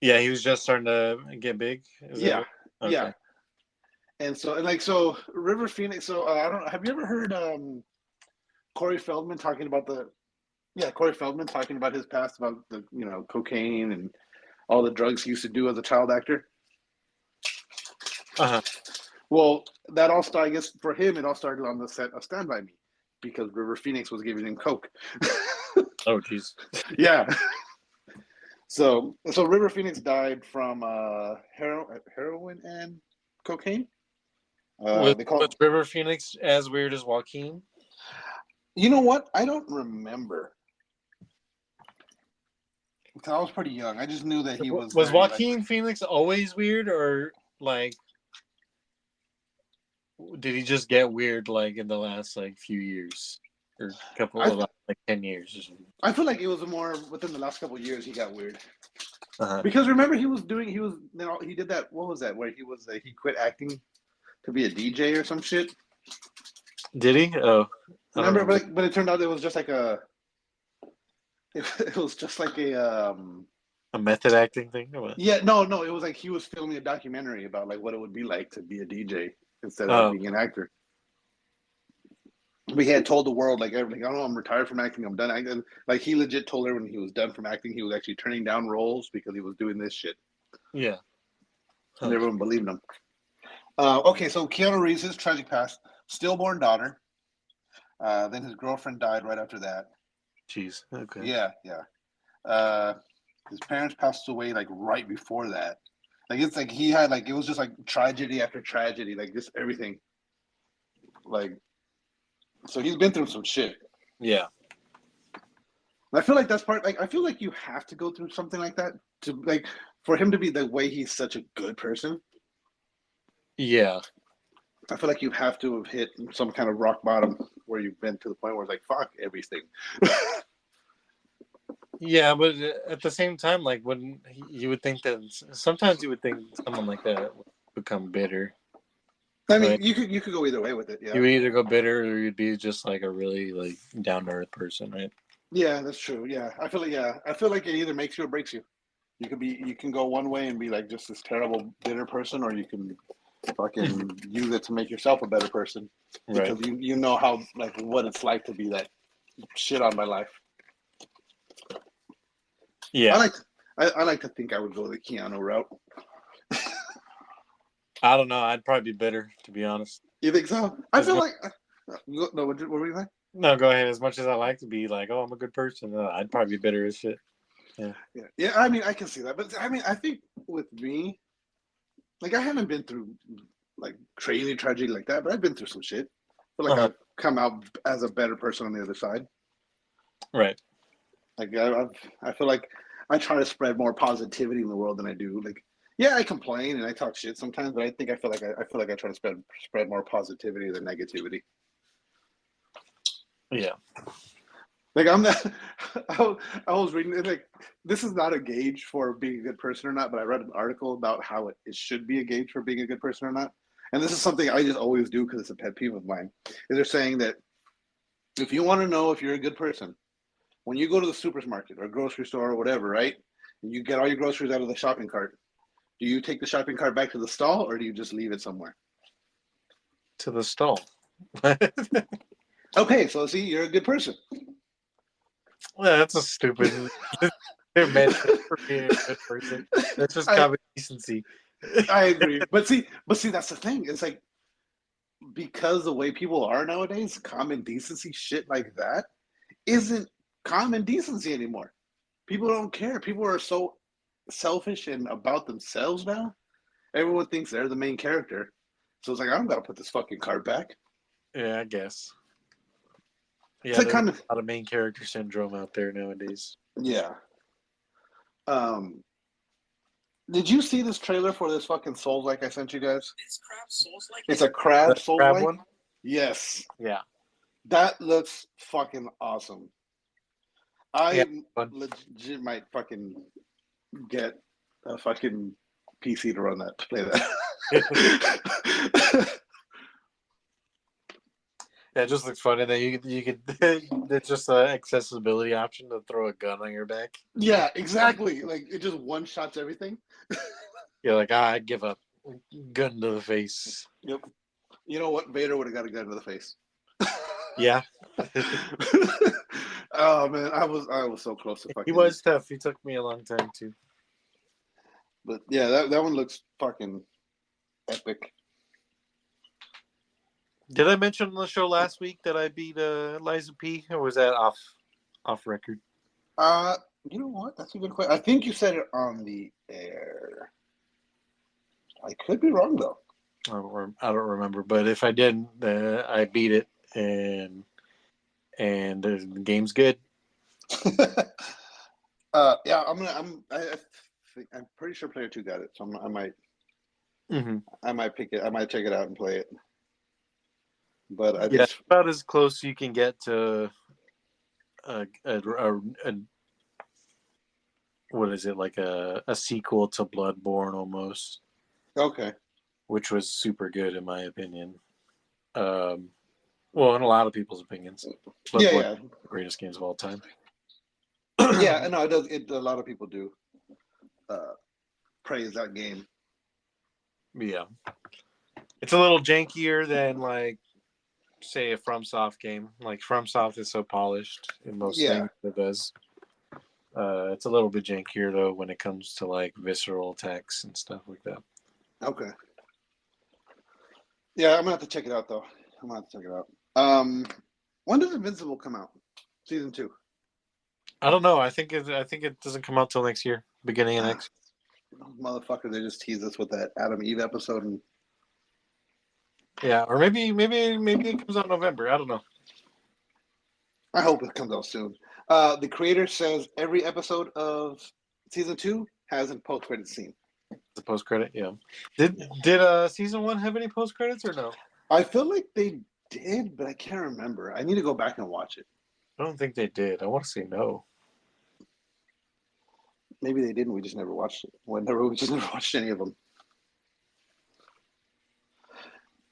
Yeah, he was just starting to get big. Yeah. And so River Phoenix. So I don't. Have you ever heard Corey Feldman talking about Corey Feldman talking about his past, about the cocaine and all the drugs he used to do as a child actor. Uh-huh. Well, that all started, I guess, for him, it all started on the set of Stand By Me, because River Phoenix was giving him coke. Oh, jeez. Yeah. So River Phoenix died from heroin and cocaine. Was River Phoenix as weird as Joaquin? You know what? I don't remember. Because I was pretty young. I just knew that he was. Was Joaquin Phoenix always weird, or like, did he just get weird like in the last like few years, or a couple of like 10 years or something? I feel like it was more within the last couple of years he got weird. Uh-huh. Because remember he did that. What was that? Where he quit acting to be a DJ or some shit. Did he? Oh, remember, but it turned out it was just like it was just like a method acting thing. Or what? Yeah, no, it was like he was filming a documentary about like what it would be like to be a DJ instead of being an actor. We had told the world like everything. I don't know, I'm retired from acting. I'm done acting. Like he legit told everyone he was done from acting. He was actually turning down roles because he was doing this shit. Yeah, and everyone believed him. Okay, so Keanu Reeves, his tragic past: stillborn daughter. Then his girlfriend died right after that. Jeez. Okay. Yeah. His parents passed away like right before that. Like it's like he had like it was just like tragedy after tragedy, like just everything. Like, so he's been through some shit. Yeah. And I feel like that's part. Like I feel like you have to go through something like that to like for him to be the way he's such a good person. Yeah. I feel like you have to have hit some kind of rock bottom where you've been to the point where it's like, fuck everything. Yeah, but at the same time, like, when you would think that sometimes you would think someone like that would become bitter. I mean, right? you could go either way with it. Yeah, you would either go bitter or you'd be just like a really like down to earth person, right? Yeah, that's true. Yeah, I feel like it either makes you or breaks you. You can go one way and be like just this terrible bitter person, or you can fucking use it to make yourself a better person, because right. you know how like what it's like to be that shit on my life. Yeah, I like to think I would go the Keanu route. I don't know. I'd probably be bitter, to be honest. You think so? I feel like no. What were you saying? No, go ahead. As much as I like to be like, oh, I'm a good person, I'd probably be bitter as shit. Yeah. I mean, I can see that, but I mean, I think with me, like, I haven't been through like crazy tragedy like that, but I've been through some shit. I feel like I've come out as a better person on the other side. Right. Like I feel like I try to spread more positivity in the world than I do. Like, yeah, I complain and I talk shit sometimes, but I feel like I try to spread more positivity than negativity. Yeah. Like I was reading it, like, this is not a gauge for being a good person or not, but I read an article about how it should be a gauge for being a good person or not. And this is something I just always do because it's a pet peeve of mine. Is they're saying that if you want to know if you're a good person, when you go to the supermarket or grocery store or whatever, right? And you get all your groceries out of the shopping cart, do you take the shopping cart back to the stall or do you just leave it somewhere? To the stall. Okay, so see, you're a good person. Well, that's a stupid. They're meant for being a good person. That's just common decency. I agree, but see, that's the thing. It's like, because the way people are nowadays, common decency shit like that isn't common decency anymore. People don't care. People are so selfish and about themselves now. Everyone thinks they're the main character, so it's like, I don't gotta put this fucking card back. Yeah, I guess. Yeah, it's like there's a lot of main character syndrome out there nowadays. Yeah. Did you see this trailer for this fucking Souls-like I sent you guys? Is crab Souls-like? It's a crab Souls-like one? Yes. Yeah. That looks fucking awesome. I legit might fucking get a fucking PC to run that, to play that. Yeah, it just looks fun, and then you could it's just an accessibility option to throw a gun on your back. Yeah, exactly. Like it just one shots everything. You're like, I'd give up. Gun to the face. Yep. You know what? Vader would have got a gun to the face. Yeah. Oh man, I was so close to fucking. He was tough. He took me a long time too. But yeah, that one looks fucking epic. Did I mention on the show last week that I beat Liza P, or was that off record? You know what? That's a good question. I think you said it on the air. I could be wrong though. I don't remember, but if I didn't, I beat it, and the game's good. Yeah, I'm pretty sure Player 2 got it, so I might. Mm-hmm. I might pick it. I might check it out and play it. But I think it's about as close as you can get to a what is it, like a sequel to Bloodborne almost. Okay. Which was super good in my opinion. Well, in a lot of people's opinions. Yeah. Greatest games of all time. Yeah, no, it does. A lot of people do praise that game. Yeah. It's a little jankier than, like, say, a FromSoft game. Like, FromSoft is so polished in most things it does. It's a little bit jankier, though, when it comes to, like, visceral attacks and stuff like that. Okay. Yeah, I'm going to have to check it out, though. When does Invincible come out? Season 2? I don't know. I think it doesn't come out till next year. Beginning of next. Motherfucker, they just teased us with that Adam Eve episode. And... Yeah, or maybe it comes out in November. I don't know. I hope it comes out soon. The creator says every episode of season 2 has a post-credit scene. The post-credit, yeah. Did season 1 have any post-credits or no? I feel like they did, but I can't remember. I need to go back and watch it. I don't think they did. I want to say no. Maybe they didn't. We just never watched it. We just never watched any of them.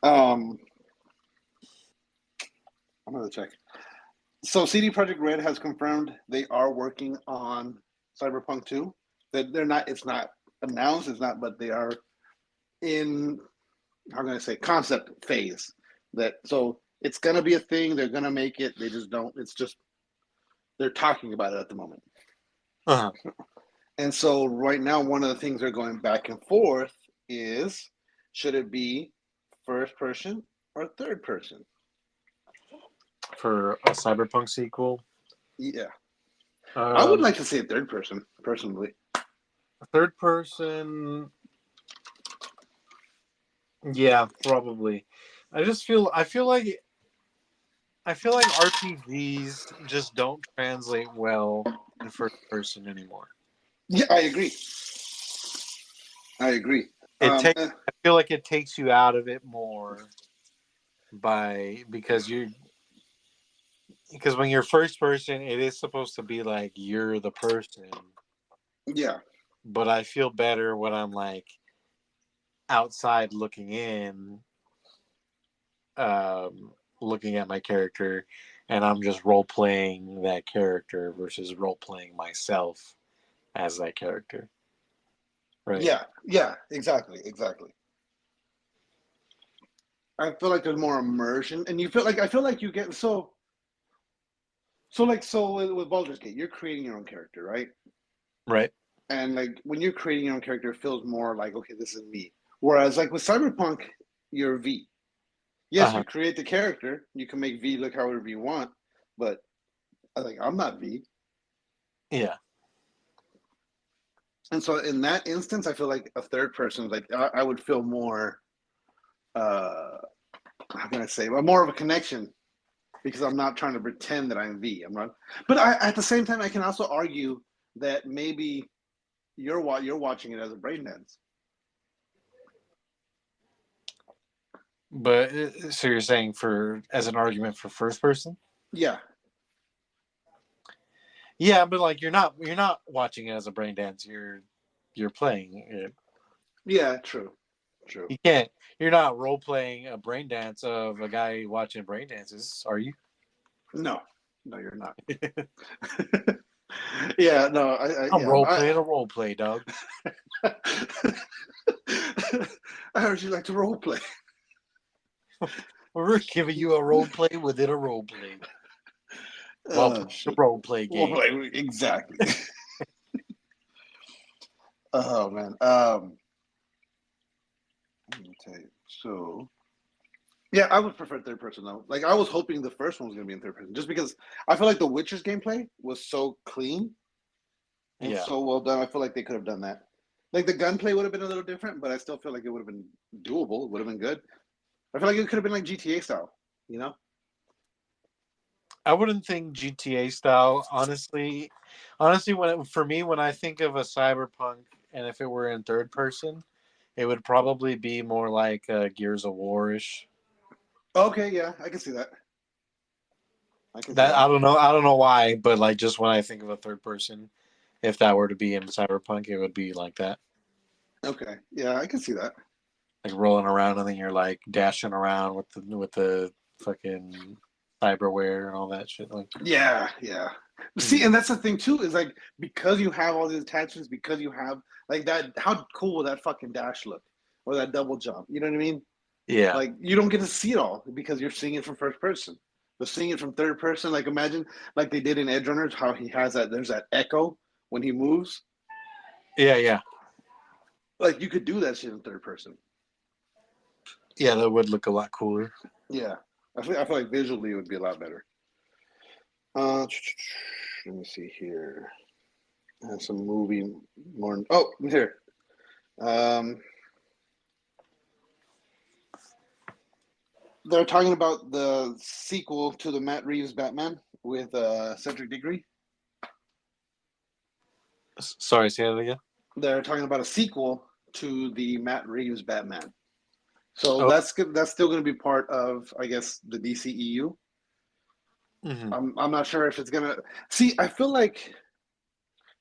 I'm gonna check. So CD Projekt Red has confirmed they are working on Cyberpunk 2. That they're not. It's not announced. It's not, but they are in. How can I say concept phase? So it's gonna be a thing. They're gonna make it. They just don't. It's just they're talking about it at the moment. Uh-huh. And so right now, one of the things they're going back and forth is, should it be first person or third person? For a Cyberpunk sequel? Yeah. I would like to see a third person, personally. Third person... Yeah, probably. I feel like RPGs just don't translate well in first person anymore. Yeah, I agree. I feel like it takes you out of it more because when you're first person, it is supposed to be like you're the person. Yeah. But I feel better when I'm like outside looking in, looking at my character, and I'm just role playing that character versus role playing myself as that character. Right. Yeah, exactly. I feel like there's more immersion, and I feel like you get so with Baldur's Gate, you're creating your own character, right? Right. And like when you're creating your own character, it feels more like, okay, this is me. Whereas like with Cyberpunk, you're V. Yes, you create the character, you can make V look however you want, but I'm not V. Yeah. And so in that instance, I feel like a third person, like I would feel more, how can I say, more of a connection, because I'm not trying to pretend that I'm V. I'm not, but at the same time, I can also argue that maybe you're watching it as a brain dance. But so you're saying as an argument for first person? Yeah. Yeah, but like you're not watching it as a brain dance. You're playing it. Yeah, true. You can't. You're not role playing a brain dance of a guy watching brain dances, are you? No, you're not. Yeah, no, I'm role playing a role play, dog. I heard you like to role play. We're giving you a role play within a role play. Well, the role play game. Exactly. Oh man. Let me tell you. So, yeah, I would prefer third person though. Like I was hoping the first one was gonna be in third person, just because I feel like the Witcher's gameplay was so clean and so well done. I feel like they could have done that. Like the gunplay would have been a little different, but I still feel like it would have been doable. It would have been good. I feel like it could have been like GTA style, you know? I wouldn't think GTA style, honestly. Honestly, when I think of a cyberpunk, and if it were in third person, it would probably be more like Gears of War-ish. Okay, yeah, I can see that. I don't know why, but like just when I think of a third person, if that were to be in cyberpunk, it would be like that. Okay, yeah, I can see that. Like rolling around, and then you're like dashing around with the fucking cyberware and all that shit. Like, yeah. See, and that's the thing too, is like because you have all these attachments, because you have like that, how cool will that fucking dash look? Or that double jump. You know what I mean? yeah. Like you don't get to see it all because you're seeing it from first person. But seeing it from third person, like imagine like they did in Edge Runners, how he has that there's that echo when he moves. Yeah. Like you could do that shit in third person. Yeah, that would look a lot cooler. Yeah. I feel like visually it would be a lot better. Let me see here. I have some movie more. Oh, here. They're talking about the sequel to the Matt Reeves Batman with Cedric Diggory. Sorry, say that again. They're talking about a sequel to the Matt Reeves Batman. So that's still going to be part of, I guess, the DCEU. Mm-hmm. I'm not sure if it's going to... See, I feel like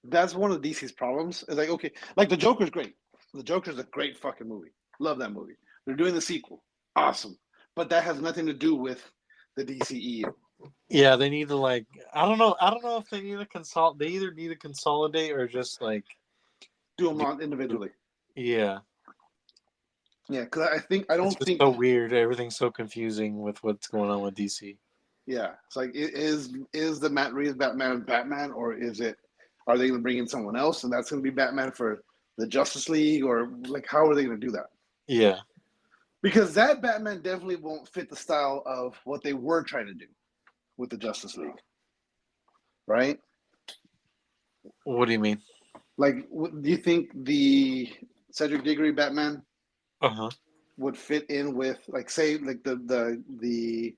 that's one of DC's problems. It's like, okay, like the Joker's great. The Joker's a great fucking movie. Love that movie. They're doing the sequel. Awesome. But that has nothing to do with the DCEU. Yeah, they need to like... I don't know if they need to consult. They either need to consolidate or just like... do them on individually. Yeah. Yeah, because I don't think... so weird. Everything's so confusing with what's going on with DC. Yeah. It's like, is the Matt Reeves Batman, or are they going to bring in someone else and that's going to be Batman for the Justice League, or like how are they going to do that? Yeah. Because that Batman definitely won't fit the style of what they were trying to do with the Justice League. Right? What do you mean? Like, do you think the Cedric Diggory Batman would fit in with, like, say, like the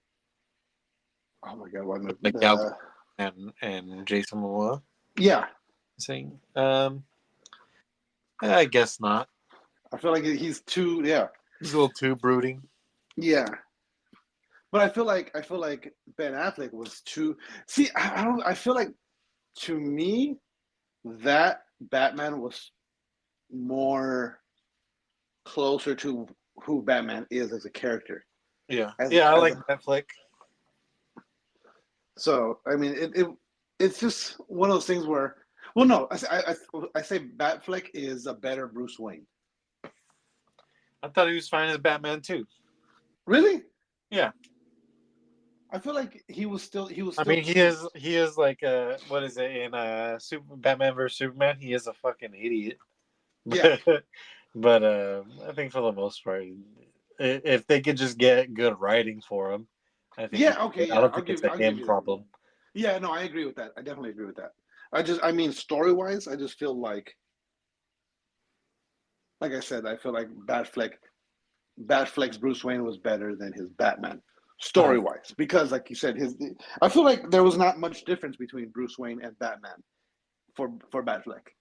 oh my god, what like and Jason Momoa? Yeah. Saying, I guess not. I feel like he's too, he's a little too brooding. Yeah. But I feel like Ben Affleck was too... See, I feel like, to me, that Batman was more closer to who Batman is as a character. Yeah. I like Affleck. So, I mean, it's just one of those things where... Well, no, I say Batfleck is a better Bruce Wayne. I thought he was fine as Batman too. Really? Yeah. I feel like he was still. I mean, he is like what is it in Batman vs Superman? He is a fucking idiot. Yeah. But I think for the most part, if they could just get good writing for him, I think. Yeah. Okay. Yeah. I don't think it's a him problem. Yeah. No, I agree with that. I definitely agree with that. I mean, story wise, I just feel like I said, I feel like Batfleck's Bruce Wayne was better than his Batman, story-wise. Because, like you said, I feel like there was not much difference between Bruce Wayne and Batman for Batfleck.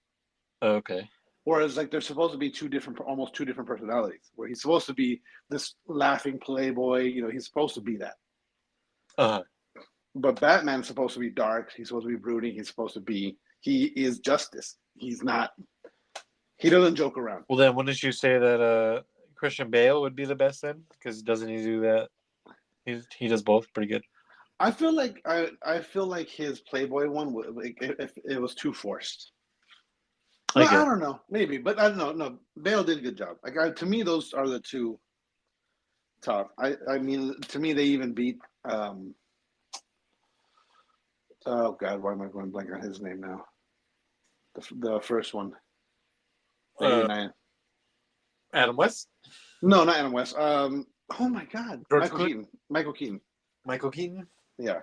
Okay. Whereas, like, they're supposed to be almost two different personalities. Where he's supposed to be this laughing playboy, he's supposed to be that. But Batman's supposed to be dark. He's supposed to be brooding. He is justice. He's not. He doesn't joke around. Well, then wouldn't you say that Christian Bale would be the best then? Because doesn't he do that? He does both pretty good. I feel like his Playboy one, it was too forced. I don't know, maybe, but I don't know. No, Bale did a good job. Like to me, those are the two top. I mean, to me, they even beat. Oh God, why am I going blank on his name now? The first one. Adam West? No, not Adam West. Oh my God, Michael Keaton. Yeah.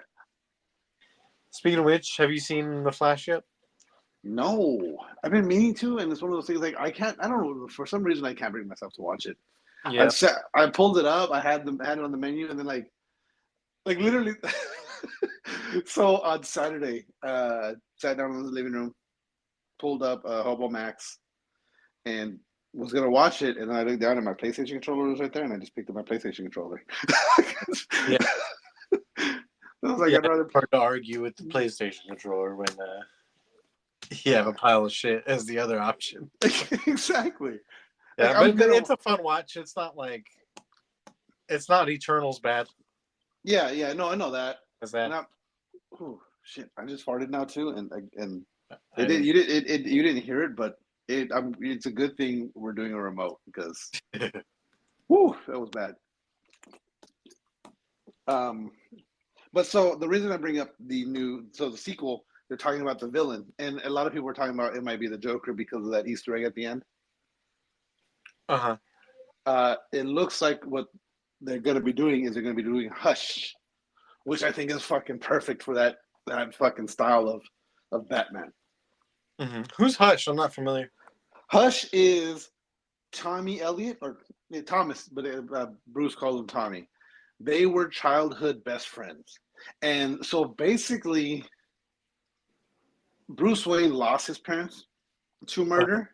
Speaking of which, have you seen The Flash yet? No, I've been meaning to, and it's one of those things like I don't know, for some reason I can't bring myself to watch it. Yeah. I pulled it up, I had it on the menu, and then like literally. So on Saturday, sat down in the living room, pulled up Hobo Max, and was gonna watch it, and then I looked down and my PlayStation controller was right there, and I just picked up my PlayStation controller. Yeah. I was like, I'd rather hard to argue with the PlayStation controller when you have a pile of shit as the other option. Exactly. Yeah, like, but it's a fun watch. It's not Eternals bad. Yeah. No, I know that. Is that? Oh shit! I just farted now too, and you didn't hear it, but it's a good thing we're doing a remote because, whoo, that was bad. But so the reason I bring up the sequel, they're talking about the villain, and a lot of people are talking about it might be the Joker because of that Easter egg at the end. It looks like what they're going to be doing is they're going to be doing Hush, which I think is fucking perfect for that fucking style of Batman. Mm-hmm. Who's Hush? I'm not familiar. Hush is Tommy Elliott, or Thomas, but Bruce calls him Tommy. They were childhood best friends. And so basically, Bruce Wayne lost his parents to murder.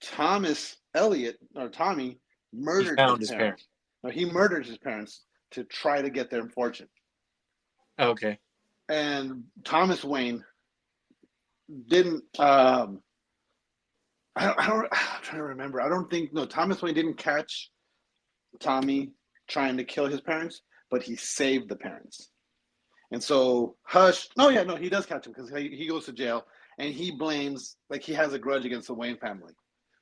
Thomas Elliott, or Tommy, murdered his parents. No, he murdered his parents to try to get their fortune. Okay. And Thomas Wayne didn't. I'm trying to remember. Thomas Wayne didn't catch Tommy trying to kill his parents, but he saved the parents. And so Hush, he does catch him because he goes to jail and he blames, like he has a grudge against the Wayne family.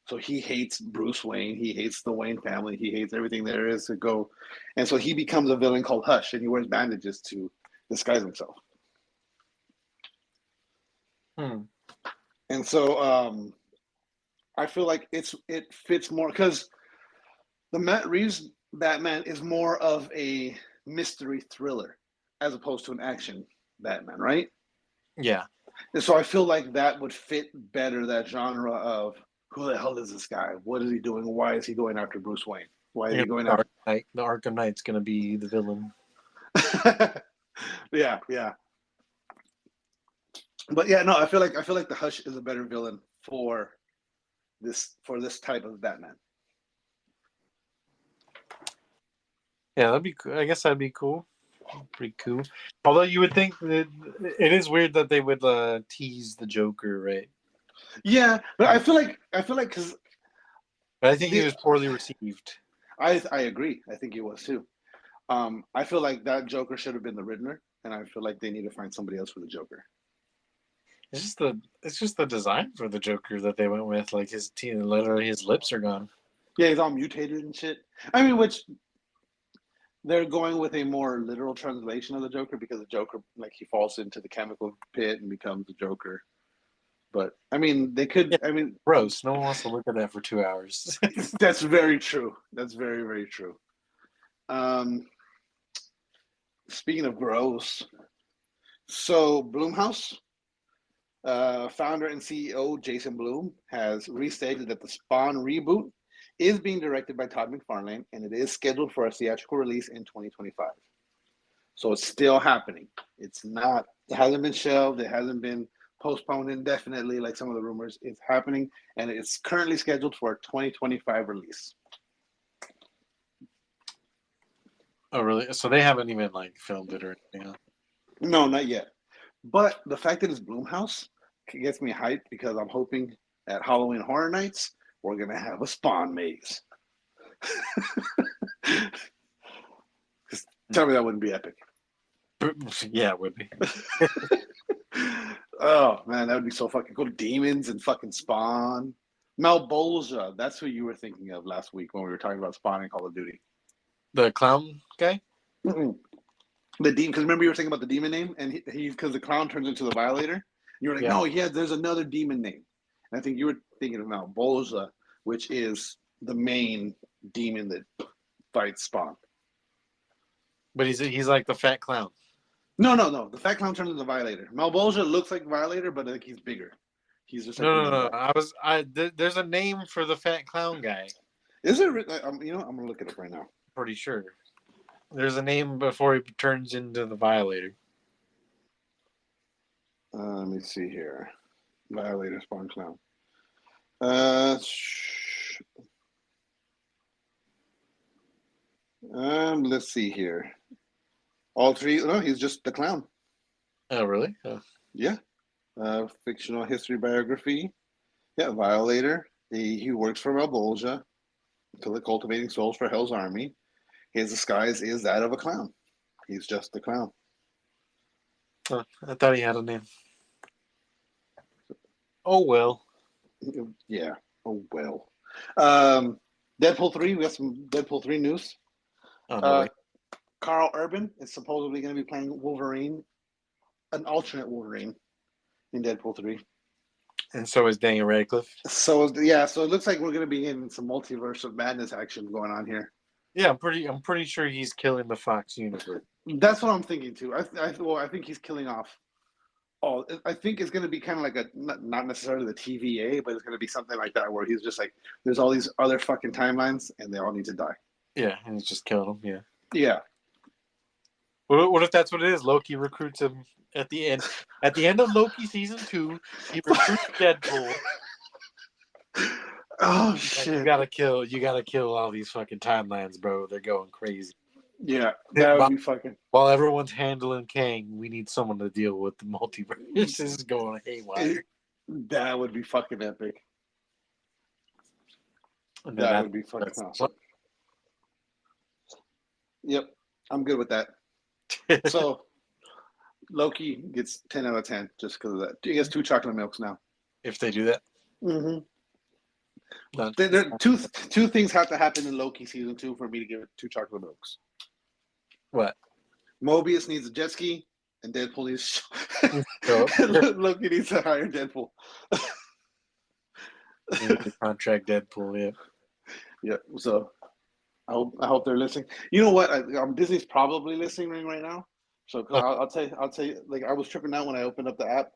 So he hates Bruce Wayne. He hates the Wayne family. He hates everything there is to go. And so he becomes a villain called Hush, and he wears bandages to disguise himself. And so I feel like it fits more because the Matt Reeves Batman is more of a mystery thriller as opposed to an action Batman, right? Yeah. And so I feel like that would fit better that genre of who the hell is this guy? What is he doing? Why is he going after Bruce Wayne? Why is he going after the Arkham Knight's going to be the villain? Yeah. But yeah, no, I feel like the Hush is a better villain for this type of Batman. Yeah, that'd be cool. I guess that'd be cool. Pretty cool. Although you would think that it is weird that they would tease the Joker, right? Yeah, but I feel like because. But I think he was poorly received. I agree. I think he was too. I feel like that Joker should have been the Riddler, and I feel like they need to find somebody else for the Joker. It's just the design for the Joker that they went with. Like literally his lips are gone. Yeah, he's all mutated and shit. I mean, which they're going with a more literal translation of the Joker because the Joker, like, he falls into the chemical pit and becomes the Joker. But I mean, they could. Yeah, I mean, gross. No one wants to look at that for 2 hours. That's very true. That's very, very true. Speaking of gross, so Blumhouse, founder and CEO Jason Blum has restated that the Spawn reboot is being directed by Todd McFarlane, and it is scheduled for a theatrical release in 2025. So it's still happening. It hasn't been shelved. It hasn't been postponed indefinitely like some of the rumors. It's happening, and it's currently scheduled for a 2025 release. Oh, really? So they haven't even filmed it or anything else? No, not yet. But the fact that it's Blumhouse gets me hyped because I'm hoping at Halloween Horror Nights we're gonna have a Spawn maze. Tell me that wouldn't be epic. Yeah, it would be. Oh man, that would be so fucking cool. Demons and fucking Spawn. Malbolgia, that's who you were thinking of last week when we were talking about Spawn and Call of Duty. The clown guy? Mm-mm. The demon, because remember you were thinking about the demon name, and he because the clown turns into the Violator. You were like, no, there's another demon name. And I think you were thinking of Malbolgia, which is the main demon that fights Spawn. But he's like the fat clown. No. The fat clown turns into the Violator. Malbolgia looks like Violator, but like he's bigger. He's just like no. There's a name for the fat clown guy. Is it? I'm gonna look it up right now. Pretty sure. There's a name before he turns into the Violator. Let me see here. Violator, Spawn, clown. Let's see here. All three. No, he's just the clown. Oh, really? Oh. Yeah. Fictional history biography. Yeah, Violator. He works for Malbolgia, cultivating souls for Hell's Army. His disguise is that of a clown. He's just the clown. Oh, I thought he had a name. Oh, well. Yeah. Oh, well. Deadpool 3. We got some Deadpool 3 news. Oh, no way. Carl Urban is supposedly going to be playing Wolverine, an alternate Wolverine in Deadpool 3. And so is Daniel Radcliffe. So it looks like we're going to be in some multiverse of madness action going on here. Yeah, I'm pretty sure he's killing the Fox universe. That's what I'm thinking too. I think he's killing off all. I think it's going to be kind of like not necessarily the TVA, but it's going to be something like that where he's just like, there's all these other fucking timelines and they all need to die. Yeah, and he's just killing them. Yeah. Yeah. What if that's what it is? Loki recruits him at the end. At the end of Loki season 2, he recruits Deadpool. Oh shit! You gotta kill all these fucking timelines, bro. They're going crazy. Yeah, that would be fucking. While everyone's handling Kang, we need someone to deal with the multiverse. This is going haywire. That would be fucking epic. That would be fucking awesome. Yep, I'm good with that. So, Loki gets 10 out of 10 just because of that. He gets 2 chocolate milks now. If they do that. Mm-hmm. There two things have to happen in Loki season 2 for me to give it 2 chocolate milks. What? Mobius needs a jet ski, and Deadpool needs. Loki needs to hire Deadpool. Contract Deadpool, yeah. Yeah. So, I hope they're listening. You know what? Disney's probably listening right now. So I'll tell you. Like I was tripping out when I opened up the app.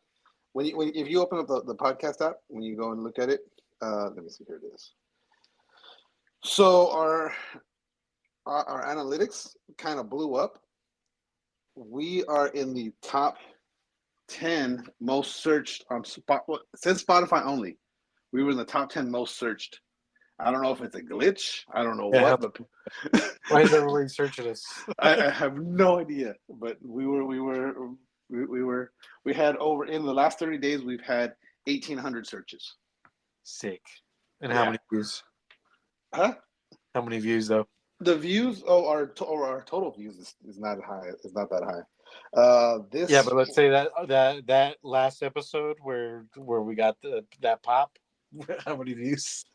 If you open up the podcast app, when you go and look at it, let me see. Here it is. So our analytics kind of blew up. We are in the top 10 most searched on since Spotify only. We were in the top 10 most searched. I don't know if it's a glitch. I don't know what. But why is everybody searching us? I have no idea. But we had over in the last 30 days we've had 1,800 searches. Sick. And how many views? Huh? How many views though? The views, our total views is not high. It's not that high. But let's say that last episode where we got that pop. How many views?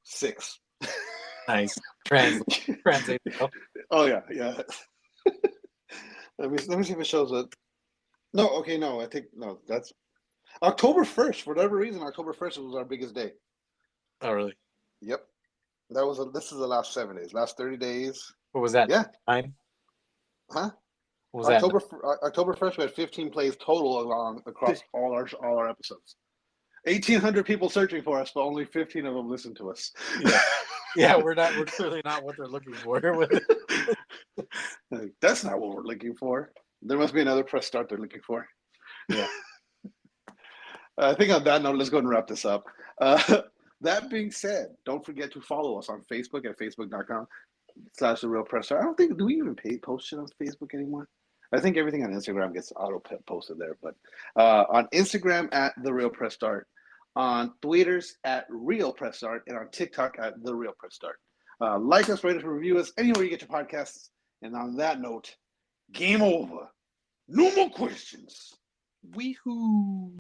6. Nice. Translate. Oh yeah. Let me see if it shows it. No, okay, no. I think no. That's October 1st. For whatever reason, October 1st was our biggest day. Oh really? Yep. This is the last 7 days. Last 30 days. What was that? Yeah. 9? Huh? What was October 1st, we had 15 plays total across all our episodes. 1,800 people searching for us, but only 15 of them listened to us. Yeah, we're clearly not what they're looking for. That's not what we're looking for. There must be another press start they're looking for. Yeah. I think on that note, let's go and wrap this up. That being said, don't forget to follow us on Facebook at facebook.com/therealpressstart. I don't think, do we even post shit on Facebook anymore? I think everything on Instagram gets auto posted there, but on Instagram at The Real Press Start, on Twitters at Real Press Start, and on TikTok at The Real Press Start. Like us, rate us, review us anywhere you get your podcasts. And on that note, game over. No more questions. Weehoo.